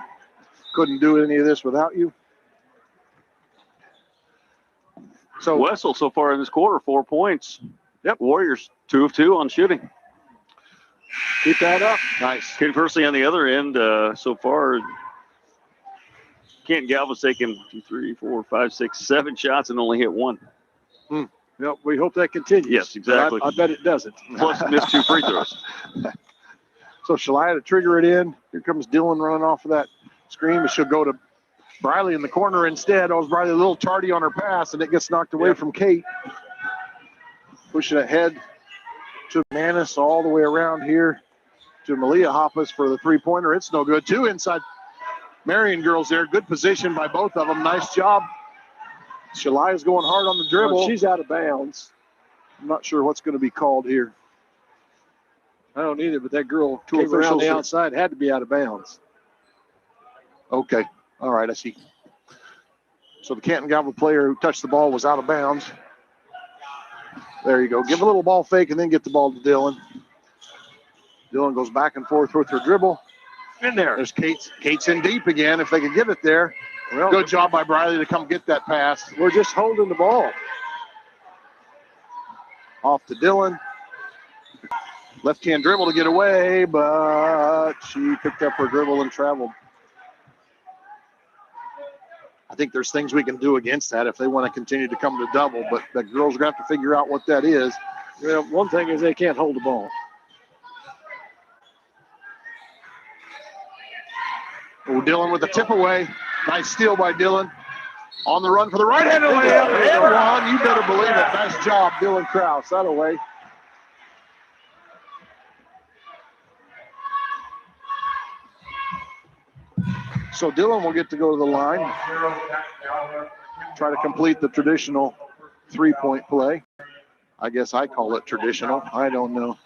C: Couldn't do any of this without you.
D: So Wessel so far in this quarter, 4 points.
B: Yep.
D: Warriors 2 of 2 on shooting.
B: Keep that up.
C: Nice.
D: Kate Percy on the other end so far. Canton-Galva's taken 2, 3, 4, 5, 6, 7 shots and only hit 1.
B: Yep, we hope that continues.
D: Yes, exactly.
B: I bet it doesn't.
D: Plus missed 2 free throws.
C: So Shalaya to trigger it in. Here comes Dillon running off of that screen, but she'll go to Briley in the corner instead. Oh, Briley a little tardy on her pass, and it gets knocked away from Kate. Pushing ahead to Manis all the way around here to Malia Hoppus for the 3-pointer. It's no good. 2 inside Marion girls there. Good position by both of them. Nice job. Shalaya's going hard on the dribble.
B: Well, she's out of bounds.
C: I'm not sure what's going to be called here.
B: I don't either, but that girl came around the outside, had to be out of bounds.
C: Okay. All right, I see. So the Canton-Galva player who touched the ball was out of bounds. There you go. Give a little ball fake and then get the ball to Dillon. Dillon goes back and forth with her dribble.
B: In there.
C: There's Kate. Kate's in deep again if they can get it there.
B: Well,
C: good job by Briley to come get that pass.
B: We're just holding the ball.
C: Off to Dillon. Left-hand dribble to get away, but she picked up her dribble and traveled. I think there's things we can do against that if they want to continue to come to double, but the girls are going to have to figure out what that is.
B: Well, one thing is they can't hold the ball.
C: Oh, Dillon with the tip away. Nice steal by Dillon. On the run for the right-handed layup. And one. You better believe it. Nice job, Dillon Krause. That away. So Dillon will get to go to the line. Try to complete the traditional 3-point play. I guess I call it traditional. I don't know.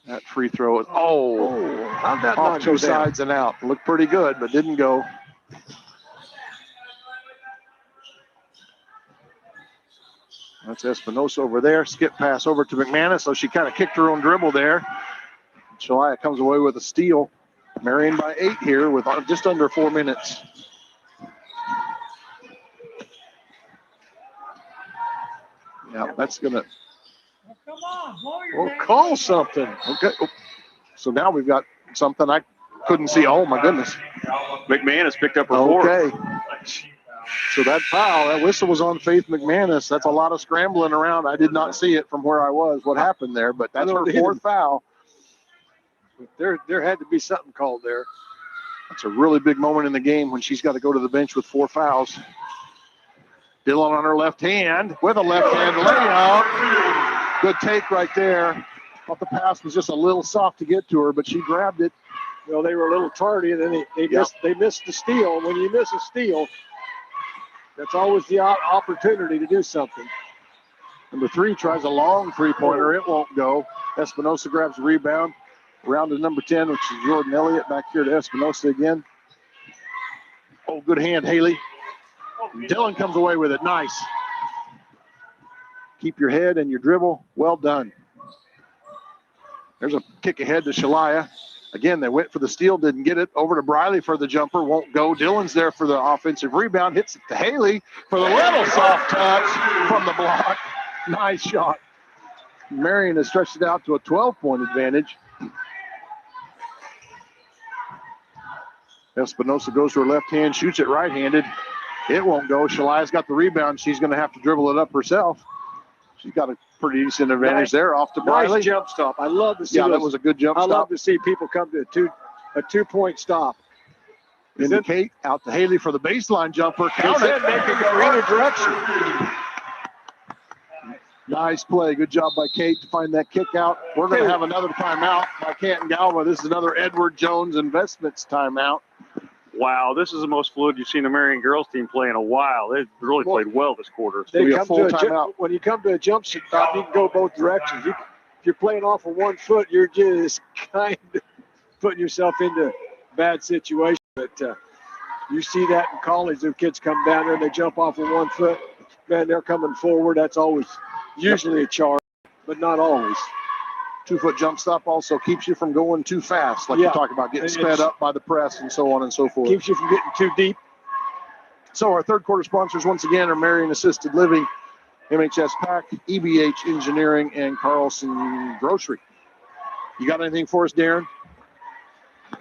C: That free throw is,
B: how'd that
C: off
B: not
C: 2
B: go down?
C: sides and out. Looked pretty good, but didn't go. That's It's Espinosa over there. Skip pass over to McManus. So she kind of kicked her own dribble there. Shalaya comes away with a steal. Marion by 8 here with just under 4 minutes. Yeah, that's going to.
A: Come on, blow your
C: We'll call something. Okay. Oh. So now we've got something I couldn't see. Oh, my goodness.
D: McManus picked up her fourth.
C: Okay. So that foul, that whistle was on Faith McManus. That's a lot of scrambling around. I did not see it from where I was, what happened there, but that's her fourth foul.
B: There had to be something called there.
C: That's a really big moment in the game when she's got to go to the bench with 4 fouls. Dillon on her left hand with a left hand layup. Good take right there. Thought the pass was just a little soft to get to her, but she grabbed it.
B: Well, they were a little tardy, and then they missed the steal. When you miss a steal, that's always the opportunity to do something.
C: Number 3 tries a long three-pointer. It won't go. Espinosa grabs the rebound. Around to number 10, which is Jordan Elliott. Back here to Espinosa again. Oh, good hand, Haley. Dillon comes away with it. Nice. Keep your head and your dribble. Well done. There's a kick ahead to Shalaya. Again, they went for the steal, didn't get it. Over to Briley for the jumper, won't go. Dillon's there for the offensive rebound. Hits it to Haley for the little soft touch from the block. Nice shot. Marion has stretched it out to a 12-point advantage. Espinosa goes to her left hand, shoots it right-handed. It won't go. Shalaya's got the rebound. She's going to have to dribble it up herself. She's got a pretty decent advantage there off to Briley.
B: Nice jump stop. I love to see
C: that was a good jump stop.
B: I love to see people come to a two-point stop.
C: Indicate out to Haley for the baseline jumper. Count it.
B: They can go either direction.
C: Nice play. Good job by Kate to find that kick out. We're going to have another timeout by Canton-Galva. This is another Edward Jones Investments timeout.
D: Wow, this is the most fluid you've seen the Marion girls team play in a while. They've really played well this quarter.
B: When you come to a jump stop, you can go both directions. If you're playing off of 1 foot, you're just kind of putting yourself into a bad situation. But you see that in college. The kids come down there and they jump off of 1 foot. Man, they're coming forward. That's always usually a charge, but not always.
C: 2-foot jump stop also keeps you from going too fast, like you talk about, getting sped up by the press and so on and so forth.
B: Keeps you from getting too deep.
C: So our third quarter sponsors once again are Marion Assisted Living, MHS PAC, EBH Engineering, and Carlson Grocery. You got anything for us, Darren?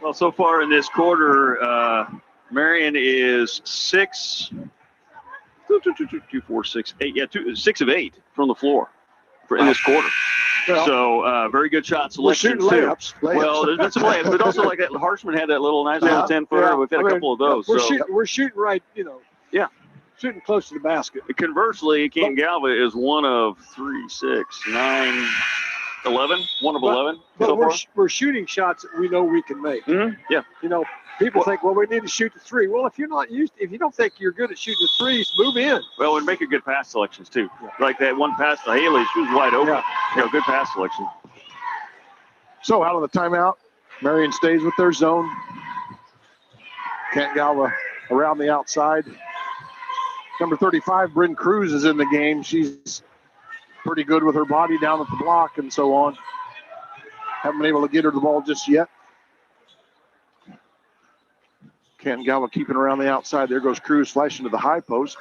D: Well, so far in this quarter, Marion is 6 of 8 from the floor in this quarter.
C: Well,
D: so very good shot selection too.
C: Layups.
D: Well, there's been some layups, but also like that Harshman had that little nice little 10-footer.
C: Yeah.
D: We've had a couple of those.
B: We're shooting right, shooting close to the basket.
D: Conversely, Canton-Galva is 1 of 3, 6, 9, 11. 1 of 11
B: But
D: so far.
B: we're shooting shots that we know we can make.
D: Mm-hmm. Yeah.
B: People think, well, we need to shoot the 3. Well, if you don't think you're good at shooting the 3s, move in.
D: Well, we make a good pass selections too. Yeah. Like that one pass to Haley, she was wide open.
B: Yeah.
D: Good pass selection.
C: So out of the timeout, Marion stays with their zone. Canton-Galva around the outside. Number 35, Bryn Cruz is in the game. She's pretty good with her body down at the block and so on. Haven't been able to get her the ball just yet. Canton-Galva keeping around the outside. There goes Cruz flashing to the high post.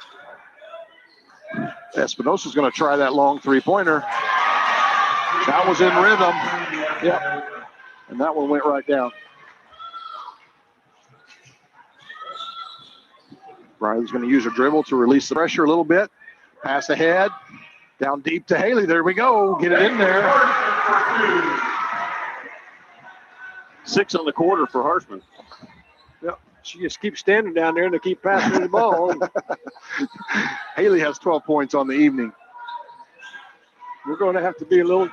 C: Espinosa's going to try that long three-pointer. That was in rhythm. Yep. And that one went right down. Riley's going to use her dribble to release the pressure a little bit. Pass ahead. Down deep to Haley. There we go. Get it in there.
D: 6 on the quarter for Harshman.
B: Yep. She just keeps standing down there and they keep passing the ball.
C: Haley has 12 points on the evening.
B: We're going to have to be a little,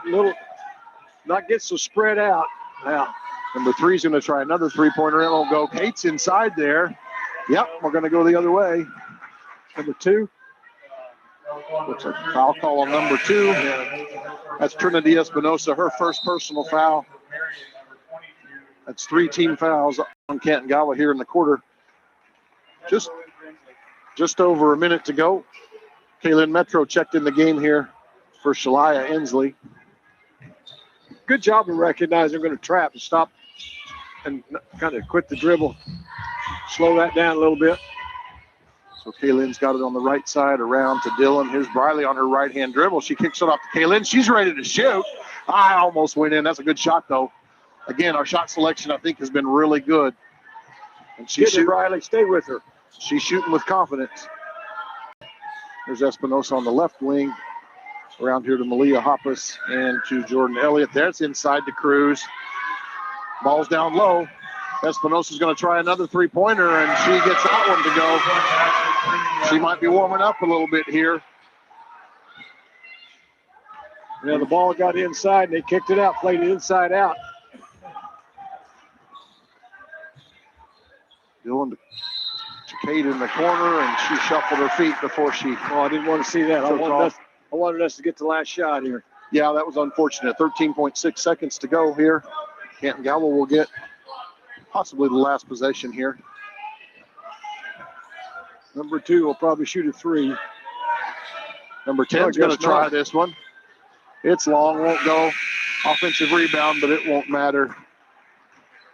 B: not get so spread out.
C: Yeah. Number 3 is going to try another three-pointer. It won't go. Kate's inside there. Yep, we're going to go the other way.
B: Number 2.
C: Looks like a foul call on number 2. That's Trinity Espinosa, her first personal foul. That's 3 team fouls on Canton-Galva here in the quarter. Just over a minute to go. Kaylin Metro checked in the game here for Shalaya Inslee.
B: Good job of recognizing they're going to trap and stop and kind of quit the dribble. Slow that down a little bit.
C: So Kaylin's got it on the right side around to Dillon. Here's Briley on her right-hand dribble. She kicks it off to Kaylin. She's ready to shoot. I almost went in. That's a good shot, though. Again, our shot selection, I think, has been really good. And she's
B: Get it, Briley. Stay with her.
C: She's shooting with confidence. There's Espinosa on the left wing. Around here to Malia Hoppus and to Jordan Elliott. That's inside to Cruz. Ball's down low. Espinosa's going to try another three-pointer, and she gets that one to go. She might be warming up a little bit here.
B: Yeah, the ball got inside, and they kicked it out, played it inside out.
C: Dillon to Kate in the corner, and she shuffled her feet before she.
B: Oh, I didn't want to see that. I wanted us to get the last shot here.
C: Yeah, that was unfortunate. 13.6 seconds to go here. Canton-Galva will get possibly the last possession here.
B: Number 2 will probably shoot a 3.
C: Number 10 is going to try this one. It's long, won't go. Offensive rebound, but it won't matter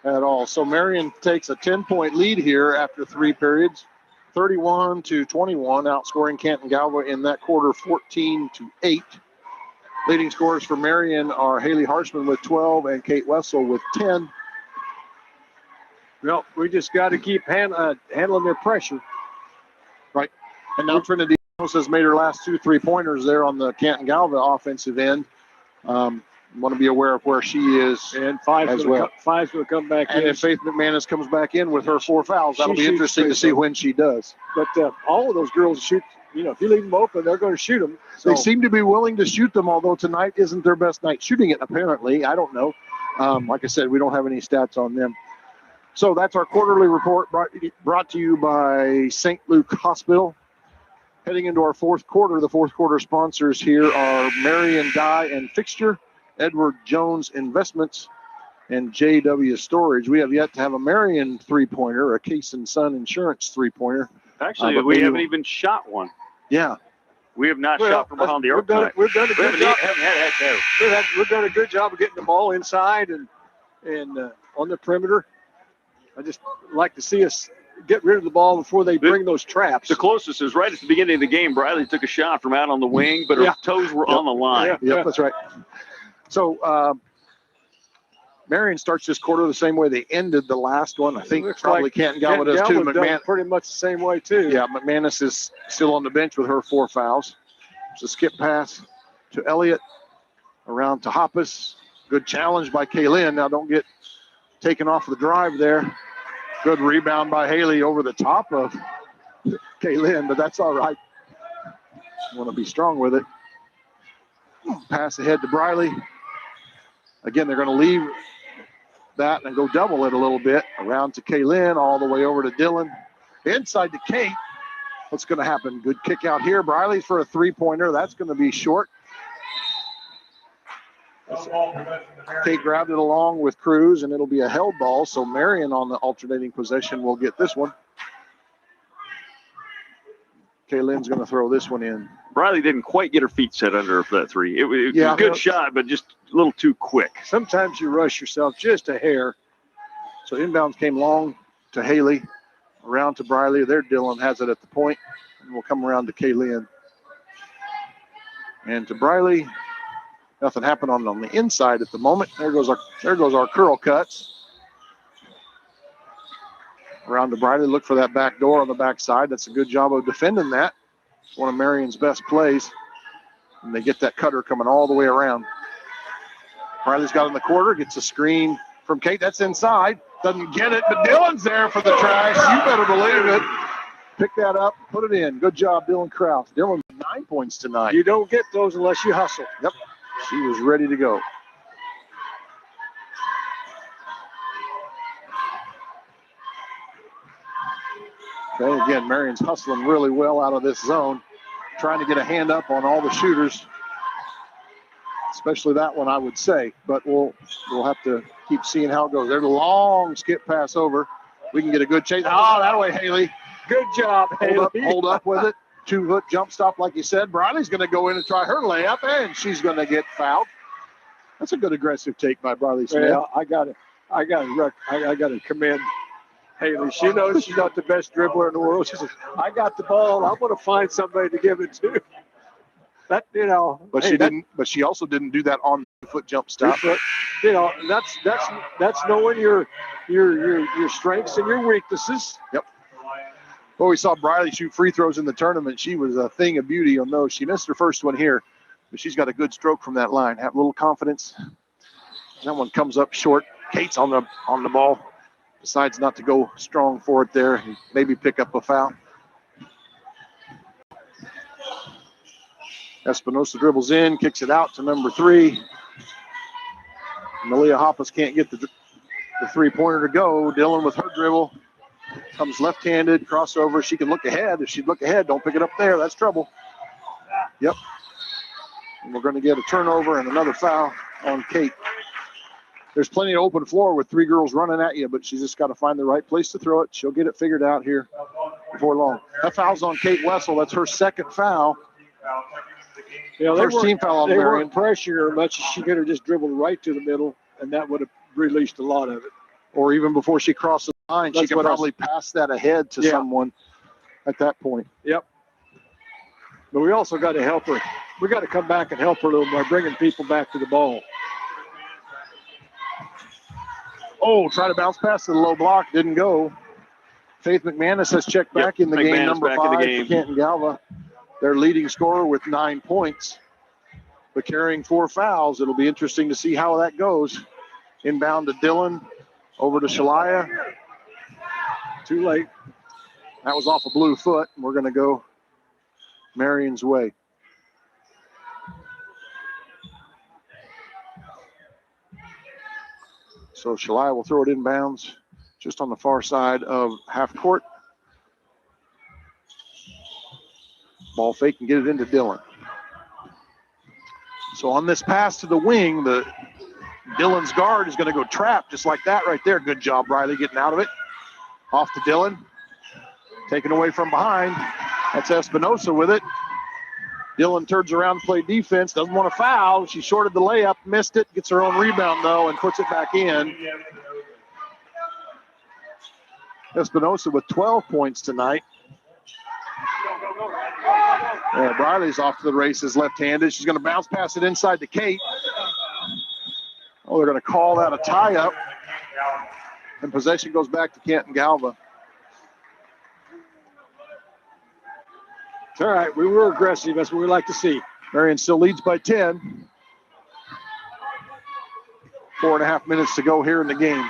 C: at all. So Marion takes a 10-point lead here after 3 periods. 31-21, outscoring Canton-Galva in that quarter, 14-8. Leading scorers for Marion are Haley Harshman with 12 and Kate Wessel with 10.
B: Well, we just got to keep handling their pressure.
C: Right. And now Trinity has made her last 2 3-pointers there on the Canton-Galva offensive end. Want to be aware of where she is
B: and Five's going to come back in.
C: And if Faith McManus comes back in with her 4 fouls, that'll be interesting to see when she does.
B: But all of those girls shoot, if you leave them open, they're going to shoot them.
C: So. They seem to be willing to shoot them, although tonight isn't their best night shooting it, apparently. I don't know. Like I said, we don't have any stats on them. So that's our quarterly report brought to you by St. Luke Hospital. Heading into our 4th quarter, the 4th quarter sponsors here are Marion Dye and Fixture, Edward Jones Investments, and JW Storage. We have yet to have a Marion 3-pointer, a Case & Son Insurance 3-pointer.
D: Actually, we haven't even shot one.
C: Yeah.
D: We have not shot from behind the arc tonight.
B: We've done a good job. We've done a good job of getting the ball inside and on the perimeter. I just like to see us get rid of the ball before they bring those traps.
D: The closest is right at the beginning of the game. Briley took a shot from out on the wing, but her toes were on the line.
C: Yep, that's right. So Marion starts this quarter the same way they ended the last one. I think probably like Canton-Galva does too.
B: McManus pretty much the same way too.
C: Yeah, McManus is still on the bench with her 4 fouls. It's a skip pass to Elliott, around to Hoppus. Good challenge by Kaylin. Now don't get taken off the drive there. Good rebound by Haley over the top of Kaylin, but that's all right. Want to be strong with it. Pass ahead to Briley. Again, they're going to leave that and go double it a little bit. Around to Kaylin, all the way over to Dillon. Inside to Kate. What's going to happen? Good kick out here. Briley's for a 3-pointer. That's going to be short. Kate grabbed it along with Cruz, and it'll be a held ball. So Marion on the alternating possession will get this one. Kaylin's going to throw this one in.
D: Briley didn't quite get her feet set under her for that 3. It was a good shot, but just a little too quick.
B: Sometimes you rush yourself just a hair.
C: So inbounds came long to Haley, around to Briley. There Dillon has it at the point, and we'll come around to Kaylin. And to Briley. Nothing happened on the inside at the moment. There goes our curl cuts. Around to Briley, look for that back door on the backside. That's a good job of defending that. It's one of Marion's best plays. And they get that cutter coming all the way around. Briley's got in the quarter, gets a screen from Kate. That's inside. Doesn't get it, but Dillon's there for the trash. You better believe it. Pick that up, put it in. Good job, Dylan Krause. Dillon 9 points tonight.
B: You don't get those unless you hustle.
C: Yep. She was ready to go. Okay, again, Marion's hustling really well out of this zone, trying to get a hand up on all the shooters, especially that one, I would say. But we'll have to keep seeing how it goes. There's a long skip pass over. We can get a good chase. Oh, that way, Haley.
B: Good job, Haley.
C: Hold up with it. 2-foot jump stop, like you said. Briley's going to go in and try her layup, and she's going to get fouled. That's a good aggressive take by Briley Smith.
B: Yeah, I got to commend Haley. She knows she's not the best dribbler in the world. She says, I got the ball. I'm going to find somebody to give it to. That, you know.
C: But
B: hey,
C: she didn't. But she also didn't do that on the 2-foot jump stop.
B: But, you know, that's knowing your strengths and your weaknesses.
C: Yep. Well, we saw Briley shoot free throws in the tournament. She was a thing of beauty on those. She missed her first one here, but she's got a good stroke from that line. Have a little confidence. That one comes up short. Kate's on the ball. Decides not to go strong for it there. Maybe pick up a foul. Espinosa dribbles in, kicks it out to number 3. Malia Hoppus can't get the 3-pointer to go. Dillon with her dribble. Comes left-handed, crossover. She can look ahead. If she'd look ahead, don't pick it up there. That's trouble. Yep. And we're going to get a turnover and another foul on Kate. There's plenty of open floor with 3 girls running at you, but she's just got to find the right place to throw it. She'll get it figured out here before long. That foul's on Kate Wessel. That's her second foul.
B: You know,
C: First team foul on
B: they
C: Marion.
B: weren't pressuring her much. She could have just dribbled right to the middle, and that would have released a lot of it.
C: Or even before she crosses the line, she
B: That's
C: could
B: what
C: probably pass that ahead to someone at that point.
B: Yep. But we also got to help her. We got to come back and help her a little by bringing people back to the ball.
C: Oh, try to bounce past the low block. Didn't go. Faith McManus has checked back in the game,
D: McManus
C: number
D: back in
C: 5
D: the game.
C: for Canton-Galva. Their leading scorer with 9 points, but carrying 4 fouls. It'll be interesting to see how that goes. Inbound to Dillon, over to Shalaya. Too late. That was off a blue foot, and we're going to go Marion's way. So Shalaya will throw it inbounds just on the far side of half court. Ball fake and get it into Dillon. So on this pass to the wing, Dillon's guard is going to go trap just like that right there. Good job, Riley, getting out of it. Off to Dillon. Taken away from behind. That's Espinosa with it. Dillon turns around to play defense. Doesn't want to foul. She shorted the layup, missed it. Gets her own rebound, though, and puts it back in. Espinosa with 12 points tonight. Briley's off to the races left-handed. She's going to bounce pass it inside to Kate. Oh, they're going to call that a tie-up. And possession goes back to Canton-Galva.
B: It's all right. We were aggressive. That's what we like to see.
C: Marion still leads by 10. 4.5 minutes to go here in the game.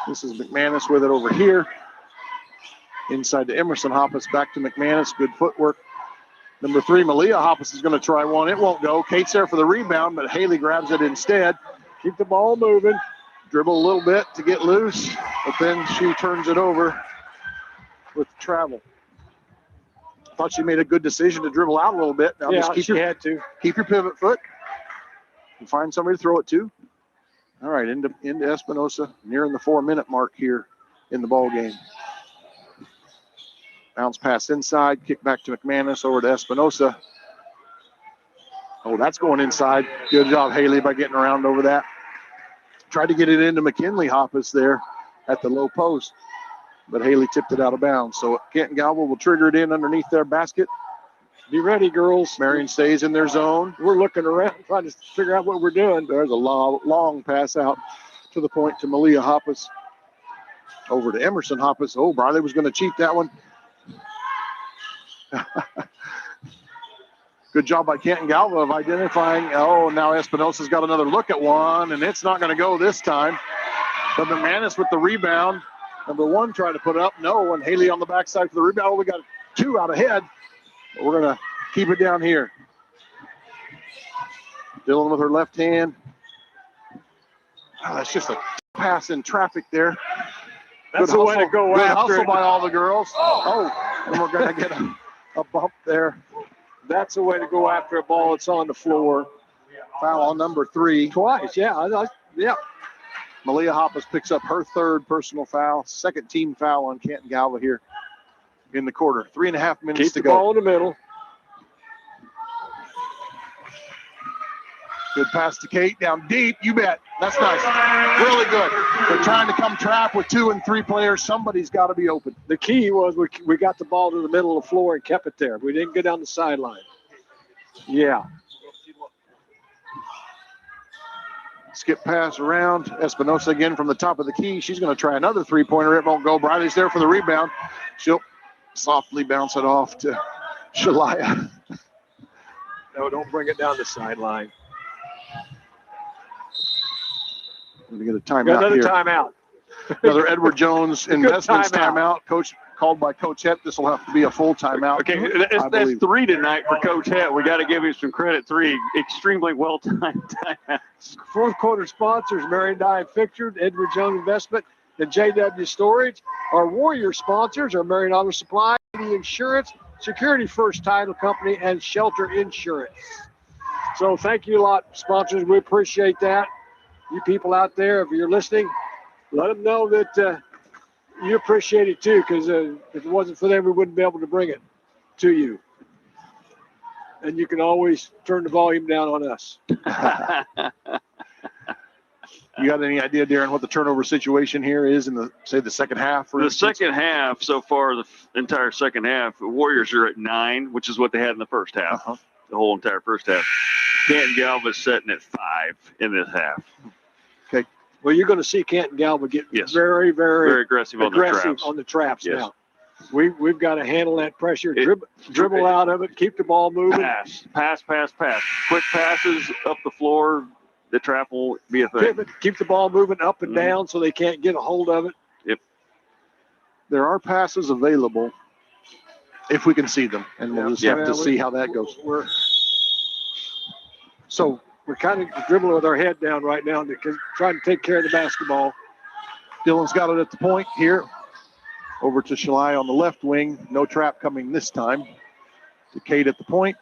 C: This is McManus with it over here. Inside to Emerson Hoppus, back to McManus. Good footwork. Number 3, Malia Hoppus is going to try one. It won't go. Kate's there for the rebound, but Haley grabs it instead.
B: Keep the ball moving.
C: Dribble a little bit to get loose, but then she turns it over with travel. Thought she made a good decision to dribble out a little bit. Now just keep
B: had to.
C: Keep your pivot foot and find somebody to throw it to. All right, into Espinosa, nearing the 4-minute mark here in the ball game. Bounce pass inside, kick back to McManus, over to Espinosa. Oh, that's going inside. Good job, Haley, by getting around over that. Tried to get it into McKinley Hoppus there at the low post, but Haley tipped it out of bounds. So Canton-Galva will trigger it in underneath their basket.
B: Be ready, girls.
C: Marion stays in their zone.
B: We're looking around, trying to figure out what we're doing.
C: There's a long pass out to the point to Malia Hoppus. Over to Emerson Hoppus. Oh, Briley was going to cheat that one. Good job by Canton-Galva of identifying. Oh, now Espinosa's got another look at one, and it's not going to go this time. But McManus with the rebound. Number 1 trying to put it up. No, and Haley on the backside for the rebound. Oh, we got 2 out ahead. But we're going to keep it down here. Dillon with her left hand. Oh, that's just a pass in traffic there.
B: That's the way to go
C: Good
B: after
C: hustle
B: it.
C: by all the girls. Oh, and we're going to get a bump there.
B: That's the way to go after a ball that's on the floor.
C: Foul on number 3.
B: Twice, yeah. Yeah.
C: Malia Hoppus picks up her third personal foul, second team foul on Canton-Galva here in the quarter. 3.5 minutes
B: Keep
C: to
B: the
C: go.
B: ball in the middle.
C: Good pass to Kate, down deep. You bet. That's nice. Really good. They're trying to come trap with 2 and 3 players. Somebody's got to be open.
B: The key was we got the ball to the middle of the floor and kept it there. We didn't get down the sideline. Yeah.
C: Skip pass around. Espinosa again from the top of the key. She's going to try another three-pointer. It won't go. Briley's there for the rebound. She'll softly bounce it off to Shalaya.
B: No, don't bring it down the sideline.
C: We're going to get a timeout
B: Got another
C: here.
B: timeout.
C: Another Edward Jones
B: Good
C: Investments
B: timeout.
C: timeout. Coach called by Coach Het. This will have to be a full timeout.
D: Okay,
C: I
D: that's
C: believe.
D: 3 tonight for Coach Het. We got to give him some credit. 3 extremely well-timed timeouts.
B: Fourth quarter sponsors, Marion Dye Fixture, Edward Jones Investment, and JW Storage. Our Warrior sponsors are Marion Auto Supply, AD Insurance, Security First Title Company, and Shelter Insurance. So thank you a lot, sponsors. We appreciate that. You people out there, if you're listening, let them know that you appreciate it too, because if it wasn't for them, we wouldn't be able to bring it to you. And you can always turn the volume down on us.
C: You got any idea, Darren, what the turnover situation here is in the second half? For
D: The
C: instance?
D: second half, so far, the entire second half, the Warriors are at 9, which is what they had in the first half, the whole entire first half. Canton-Galva's setting at 5 in this half.
C: Okay.
B: Well, you're going to see Canton-Galva get
D: Yes.
B: very, very,
D: Very aggressive on the traps. Yes.
B: now. We've got to handle that pressure, dribble out of it, keep the ball moving.
D: Pass. Quick passes up the floor. The trap will be a thing.
B: Pivot, keep the ball moving up and down so they can't get a hold of it.
D: Yep.
C: There are passes available if we can see them, and we'll just have to see how that goes.
B: So we're kind of dribbling with our head down right now, because trying to take care of the basketball.
C: Dylan's got it at the point here. Over to Shalai on the left wing. No trap coming this time. To Kate at the point.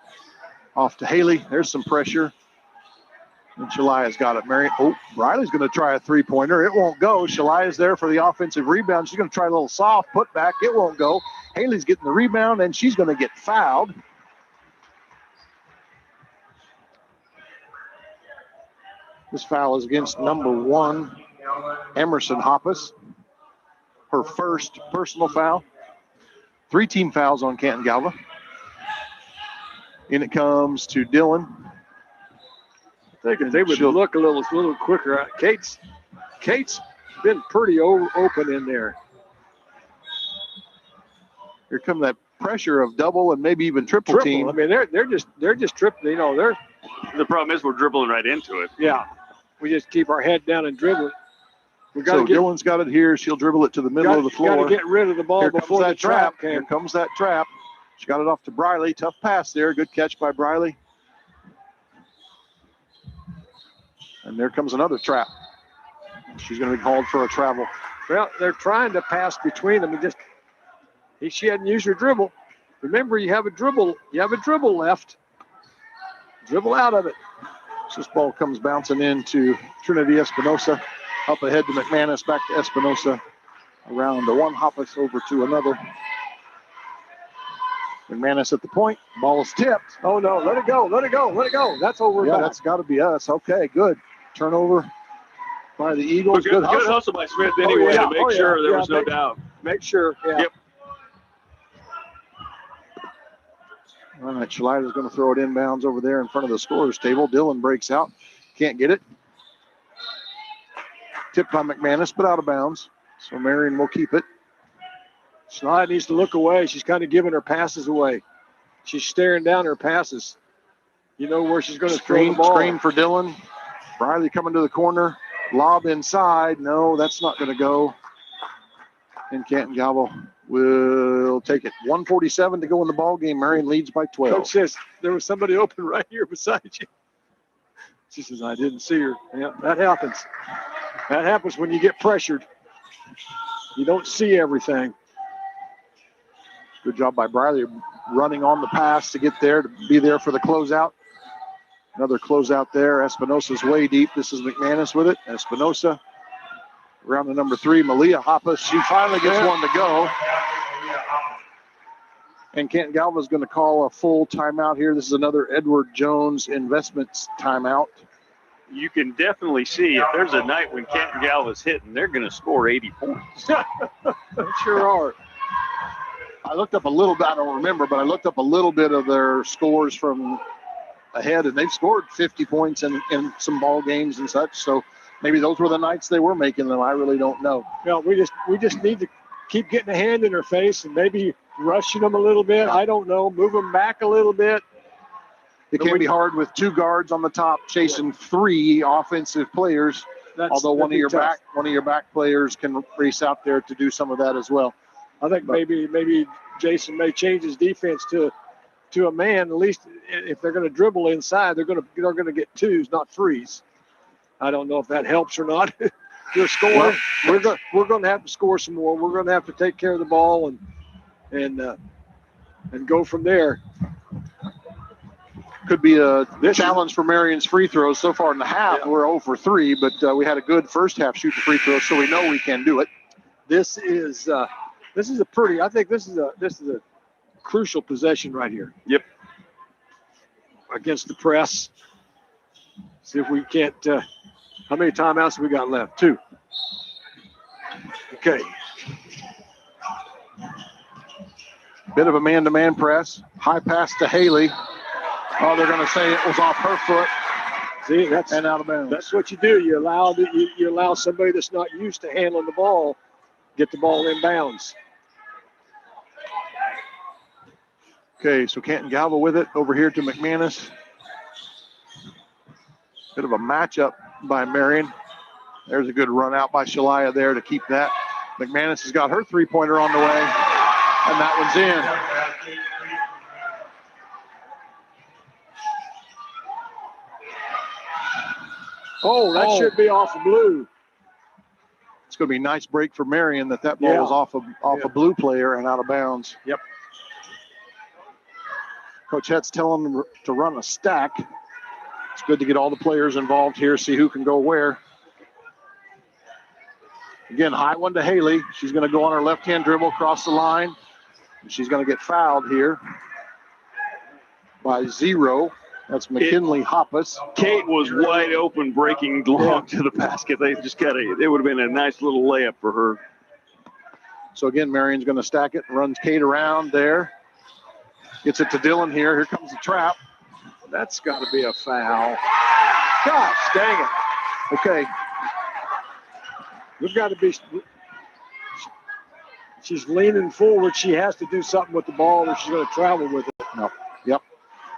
C: Off to Haley. There's some pressure. And Shalaya's got it. Riley's going to try a three-pointer. It won't go. Shalaya's there for the offensive rebound. She's going to try a little soft putback. It won't go. Haley's getting the rebound, and she's going to get fouled. This foul is against number 1, Emerson Hoppus. Her first personal foul. 3 team fouls on Canton-Galva. In it comes to Dylan.
B: I think if they would look a little quicker. Kate's been pretty open in there.
C: Here come that pressure of double and maybe even triple team.
B: I mean, they're just tripping. You know,
D: the problem is we're dribbling right into it.
B: Yeah, we just keep our head down and dribble it.
C: Dylan's got it here. She'll dribble it to the middle of the floor.
B: Got to get rid of the ball before the trap came.
C: Here comes that trap. She got it off to Briley. Tough pass there. Good catch by Briley. And there comes another trap. She's going to be called for a travel.
B: Well, they're trying to pass between them. She hadn't used her dribble. Remember, you have a dribble left. Dribble out of it.
C: So this ball comes bouncing into Trinity Espinosa. Up ahead to McManus, back to Espinosa. Around to one Hoppus, over to another. McManus at the point. Ball is tipped.
B: Oh, no. Let it go. That's over.
C: Yeah, that's got to be us. Okay, good. Turnover by the Eagles.
D: Good hustle by Smith anyway to make sure there was no doubt.
B: Make sure. Yeah.
D: Yep.
C: All right, Shalida's going to throw it inbounds over there in front of the scorer's table. Dylan breaks out. Can't get it. Tipped by McManus, but out of bounds. So Marion will keep it.
B: Shalaya needs to look away. She's kind of giving her passes away. She's staring down her passes. You know where she's going to throw the ball.
C: Screen for Dylan. Riley coming to the corner. Lob inside. No, that's not going to go. And Canton-Galva will take it. 1:47 to go in the ball game. Marion leads by 12.
B: Coach says there was somebody open right here beside you. She says, I didn't see her. Yeah, that happens. That happens when you get pressured. You don't see everything.
C: Good job by Briley running on the pass to get there, to be there for the closeout. Another closeout there. Espinosa's way deep. This is McManus with it. Espinosa Around the number 3, Malia Hoppus. She finally gets one to go. And Canton-Galva is going to call a full timeout here. This is another Edward Jones Investments timeout.
D: You can definitely see if there's a night when Canton-Galva's hitting, they're going to score 80 points.
C: They sure are. I looked up a little bit, I don't remember, but I looked up a little bit of their scores from ahead, and they've scored 50 points in some ball games and such. So maybe those were the nights they were making them. I really don't know.
B: Well, we just need to keep getting a hand in her face and maybe rushing them a little bit. I don't know. Move them back a little bit.
C: It can be hard with 2 guards on the top chasing 3 offensive players. Although one of your back players can race out there to do some of that as well.
B: I think maybe Jason may change his defense to a man. At least if they're going to dribble inside, they're going to get 2s, not 3s. I don't know if that helps or not. You're scoring. We're going to have to score some more. We're going to have to take care of the ball and go from there.
C: Could be a challenge for Marion's free throws. So far in the half, we're 0 for 3, but we had a good first half shoot the free throws, so we know we can do it.
B: This is a crucial possession right here.
D: Yep.
B: Against the press. See if we can't. How many timeouts have we got left? 2. Okay.
C: Bit of a man-to-man press. High pass to Haley. Oh, they're going to say it was off her foot.
B: See, that's
C: and out of bounds.
B: That's what you do. You allow somebody that's not used to handling the ball get the ball in bounds.
C: Okay, so Canton-Galva with it over here to McManus. Bit of a matchup by Marion. There's a good run out by Shalia there to keep that. McManus has got her 3-pointer on the way, and that one's in.
B: Oh, that should be off of blue.
C: It's going to be a nice break for Marion that ball was off a blue player and out of bounds.
B: Yep.
C: Coach Het's telling them to run a stack. It's good to get all the players involved here, see who can go where. Again, high one to Haley. She's going to go on her left-hand dribble across the line. She's going to get fouled here by 0. That's McKinley Hoppus.
D: Kate was wide open breaking long to the basket. They just it would have been a nice little layup for her.
C: So again, Marion's going to stack it and runs Kate around there. Gets it to Dylan here. Here comes the trap.
B: That's got to be a foul. Gosh, dang it.
C: Okay.
B: We've got to be. She's leaning forward. She has to do something with the ball or she's going to travel with it.
C: No. Yep.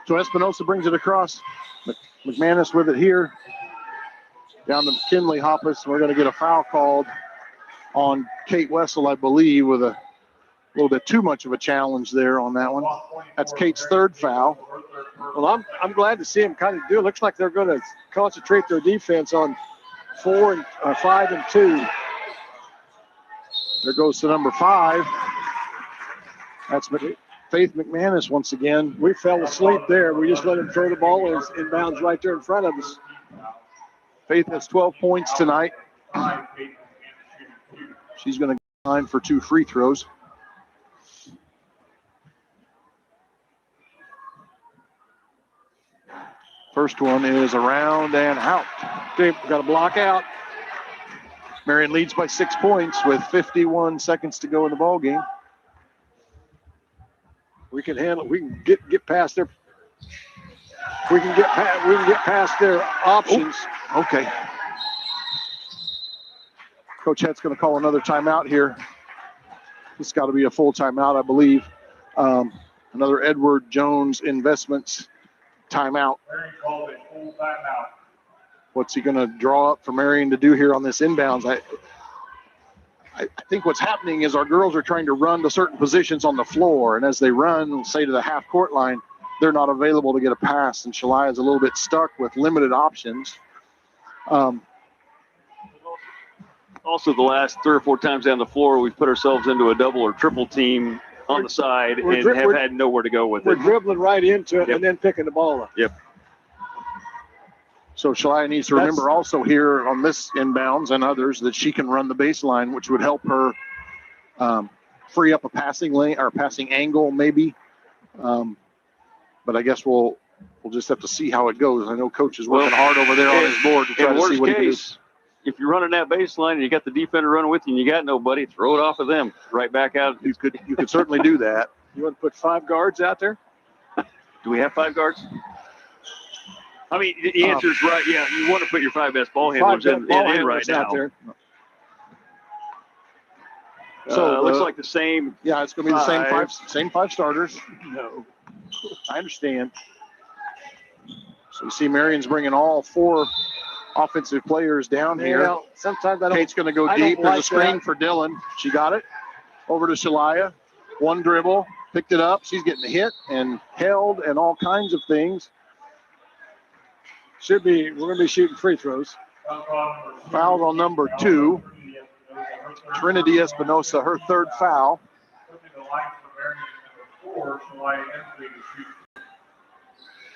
C: So Espinosa brings it across. McManus with it here. Down to McKinley Hoppus. We're going to get a foul called on Kate Wessel, I believe, with a little bit too much of a challenge there on that one. That's Kate's 3rd foul.
B: Well, I'm glad to see them kind of do it. Looks like they're going to concentrate their defense on 5 and 2.
C: There goes to number 5. That's Faith McManus once again.
B: We fell asleep there. We just let him throw the ball in bounds right there in front of us.
C: Faith has 12 points tonight. She's going to get line for 2 free throws. First one is around and out.
B: Okay, got to block out.
C: Marion leads by 6 points with 51 seconds to go in the ball game.
B: We can handle. We can get past their. We can get past their options.
C: Oh, okay. Coach Het's going to call another timeout here. This has got to be a full timeout, I believe. Another Edward Jones Investments timeout.
A: Marion called a full timeout.
C: What's he going to draw up for Marion to do here on this inbounds? I think what's happening is our girls are trying to run to certain positions on the floor, and as they run, say to the half-court line, they're not available to get a pass, and Shalia is a little bit stuck with limited options.
D: Also, the last 3 or 4 times down the floor, we've put ourselves into a double or triple team on the side and have had nowhere to go with it.
B: We're dribbling right into it and then picking the ball up.
D: Yep.
C: So Shalaya needs to remember also here on this inbounds and others that she can run the baseline, which would help her free up a passing lane or passing angle maybe. But I guess we'll just have to see how it goes. I know Coach is working hard over there on his board to try to see what he can do.
D: If you're running that baseline and you got the defender running with you and you got nobody, throw it off of them right back out.
C: You could certainly do that.
B: You want to put 5 guards out there?
D: Do we have 5 guards? I mean, the answer is right. Yeah, you want to put your 5 best ball handlers in right now.
B: Out there.
C: So
D: it looks like the same.
C: Yeah, it's going to be the same five starters.
B: No.
C: I understand. So you see Marion's bringing all 4 offensive players down here.
B: Well, sometimes I don't.
C: Kate's going to go deep. There's a screen for Dylan. She got it. Over to Shalaya. One dribble. Picked it up. She's getting hit and held and all kinds of things.
B: We're going to be shooting free throws.
C: Foul on number 2. Trinity Espinosa, her 3rd foul.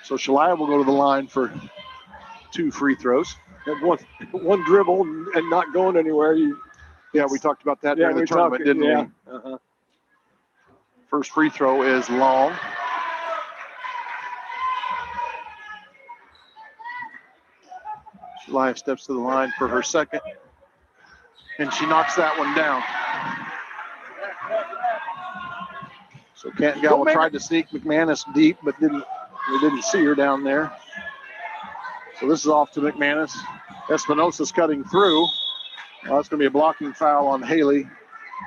C: So Shalaya will go to the line for 2 free throws.
B: And one dribble and not going anywhere.
C: Yeah, we talked about that during the tournament, didn't we?
B: Uh-huh.
C: First free throw is long. Shalaya steps to the line for her 2nd. And she knocks that one down. So Canton-Galva tried to sneak McManus deep, but we didn't see her down there. So this is off to McManus. Espinosa's cutting through. Well, that's going to be a blocking foul on Haley.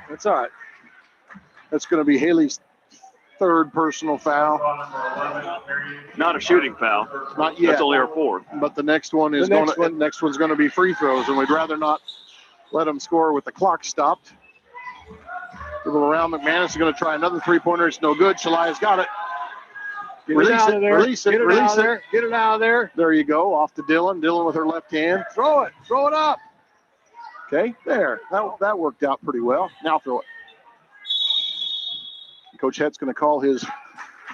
B: That's all right.
C: That's going to be Haley's 3rd personal foul.
D: Not a shooting foul.
C: Not yet.
D: That's only her 4th.
C: But the next one is next one's going to be free throws, and we'd rather not let them score with the clock stopped. Dribble around. McManus is going to try another 3-pointer. It's no good. Shalaya's got it. Release it.
B: Get it out of there.
C: There you go. Off to Dylan. Dylan with her left hand.
B: Throw it. Throw it up.
C: Okay, there. That worked out pretty well. Now throw it. Coach Head's going to call his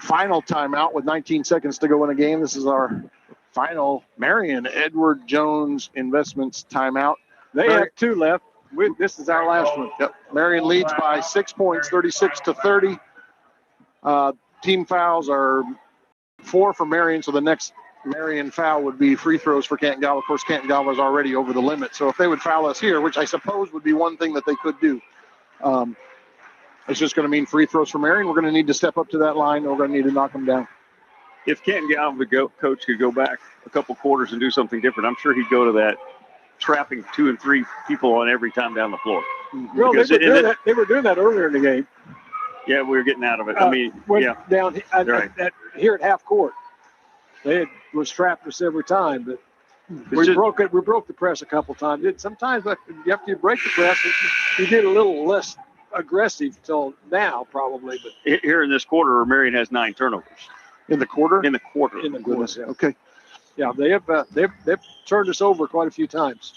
C: final timeout with 19 seconds to go in a game. This is our final Marion Edward Jones Investments timeout.
B: They have 2 left. This is our last one.
C: Yep. Marion leads by 6 points, 36-30. Team fouls are 4 for Marion, so the next Marion foul would be free throws for Canton-Galva. Of course, Canton-Galva is already over the limit, so if they would foul us here, which I suppose would be one thing that they could do, it's just going to mean free throws for Marion. We're going to need to step up to that line, and we're going to need to knock them down.
D: If Canton-Galva coach could go back a couple quarters and do something different, I'm sure he'd go to that trapping 2 and 3 people on every time down the floor.
B: Well, they were doing that earlier in the game.
D: Yeah, we were getting out of it.
B: Down here at half court. They was trapped us every time, but we broke it. We broke the press a couple times. Sometimes after you break the press, you get a little less aggressive till now, probably. But
D: here in this quarter, Marion has 9 turnovers.
C: In the quarter?
D: In the quarter.
B: Yeah.
C: Okay.
B: Yeah, they've turned us over quite a few times.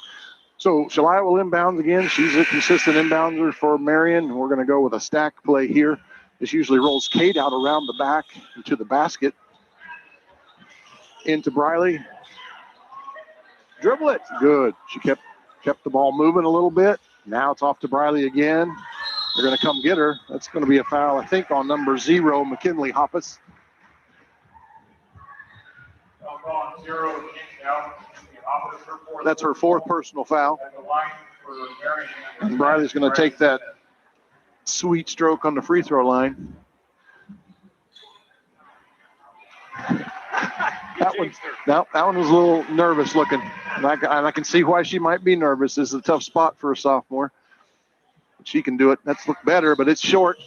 C: So Shalaya will inbound again. She's a consistent inbounder for Marion. We're going to go with a stack play here. This usually rolls Kate out around the back into the basket. Into Briley.
B: Dribble it.
C: Good. She kept the ball moving a little bit. Now it's off to Briley again. They're going to come get her. That's going to be a foul, I think, on number 0, McKinley Hoppus. That's her 4th personal foul. And Briley's going to take that sweet stroke on the free throw line. That one was a little nervous looking. And I can see why she might be nervous. This is a tough spot for a sophomore. She can do it. That's look better, but it's short.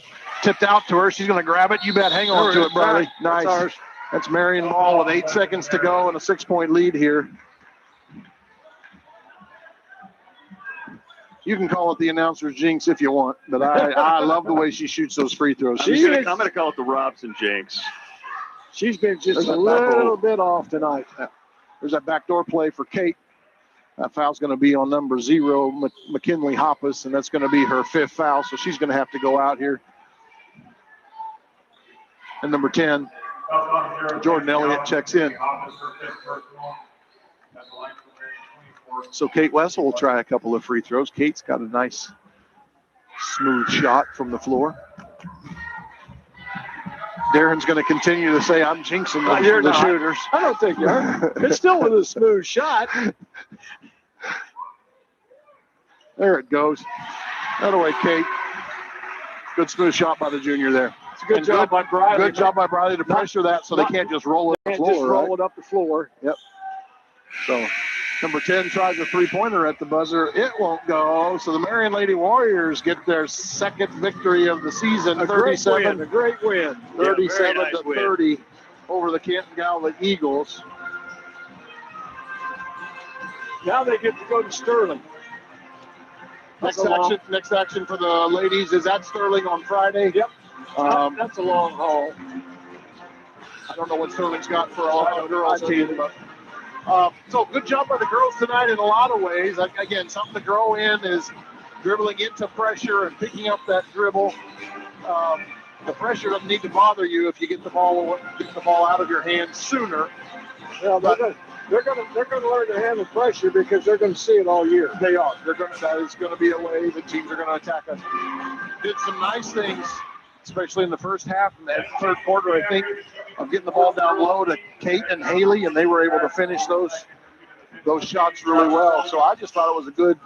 C: Tipped out to her. She's going to grab it. You bet. Hang on to it, Briley. Nice. That's Marion ball with 8 seconds to go and a 6-point lead here. You can call it the announcer's jinx if you want, but I love the way she shoots those free throws.
D: I'm going to call it the Robson jinx.
B: She's been just a little bit off tonight.
C: There's that backdoor play for Kate. That foul's going to be on number 0, McKinley Hoppus, and that's going to be her 5th foul, so she's going to have to go out here. And number 10, Jordan Elliott checks in.
A: At the line for Marion, 24.
C: So Kate Wessel will try a couple of free throws. Kate's got a nice smooth shot from the floor. Darren's going to continue to say, I'm jinxing the shooters.
B: I don't think you are. It's still with a smooth shot.
C: There it goes. That away, Kate. Good smooth shot by the junior there.
B: It's a good job by Briley.
C: Good job by Briley to pressure that so they can't just roll it up the floor.
B: Just roll it up the floor.
C: Yep. So number 10 tries a three-pointer at the buzzer. It won't go. So the Marion Lady Warriors get their second victory of the season.
B: A great win.
C: 37
D: nice
C: to
D: win.
C: 30 over the Canton-Galva Eagles.
B: Now they get to go to Sterling.
C: Next action for the ladies is at Sterling on Friday.
B: Yep.
C: That's a long haul. I don't know what Sterling's got for our girls team, but so good job by the girls tonight in a lot of ways. Again, something to grow in is dribbling into pressure and picking up that dribble. The pressure doesn't need to bother you if you get the ball out of your hands sooner.
B: Well, they're going to learn to handle pressure because they're going to see it all year.
C: They are. That is going to be a way that teams are going to attack us. Did some nice things, especially in the first half and that third quarter, I think, of getting the ball down low to Kate and Haley, and they were able to finish those shots really well. So I just thought it was a good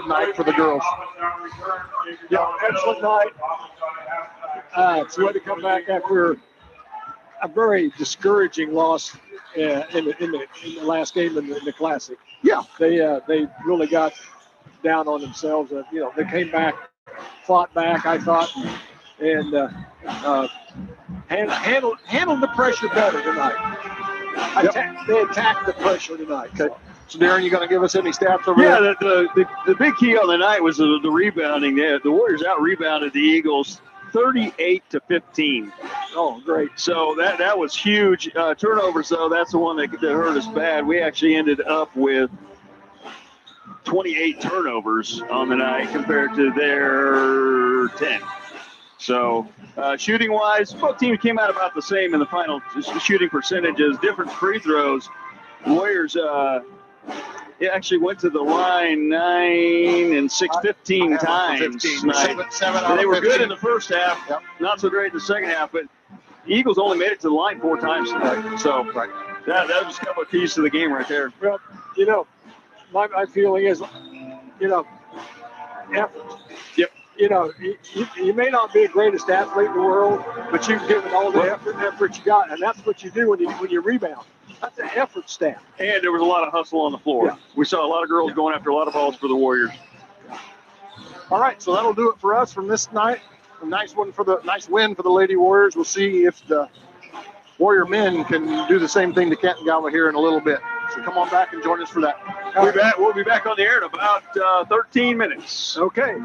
C: night for the girls.
B: Yeah, excellent night. It's a way to come back after a very discouraging loss in the last game in the Classic.
C: Yeah,
B: they really got down on themselves. They came back, fought back, I thought, and handled the pressure better tonight. They attacked the pressure tonight.
C: Okay. So Darren, you going to give us any stats over there?
D: Yeah, the big key on the night was the rebounding. The Warriors out rebounded the Eagles 38 to 15.
B: Oh, great.
D: So that was huge. Turnovers, though, that's the one that hurt us bad. We actually ended up with 28 turnovers on the night compared to their 10. So shooting-wise, both teams came out about the same in the final shooting percentages, different free throws. The Warriors actually went to the line 9 and 15 times.
C: 7
D: They were good in the first half, not so great in the second half, but the Eagles only made it to the line 4 times tonight. So that was a couple of keys to the game right there.
B: Well, my feeling is, effort.
D: Yep.
B: You may not be the greatest athlete in the world, but you've given all the effort you got, and that's what you do when you rebound. That's an effort stat.
D: And there was a lot of hustle on the floor.
B: Yeah.
D: We saw a lot of girls going after a lot of balls for the Warriors.
C: All right, so that'll do it for us from this night. A nice win for the Lady Warriors. We'll see if the Warrior men can do the same thing to Canton-Galva here in a little bit. So come on back and join us for that.
D: We'll be back on the air in about 13 minutes.
B: Okay.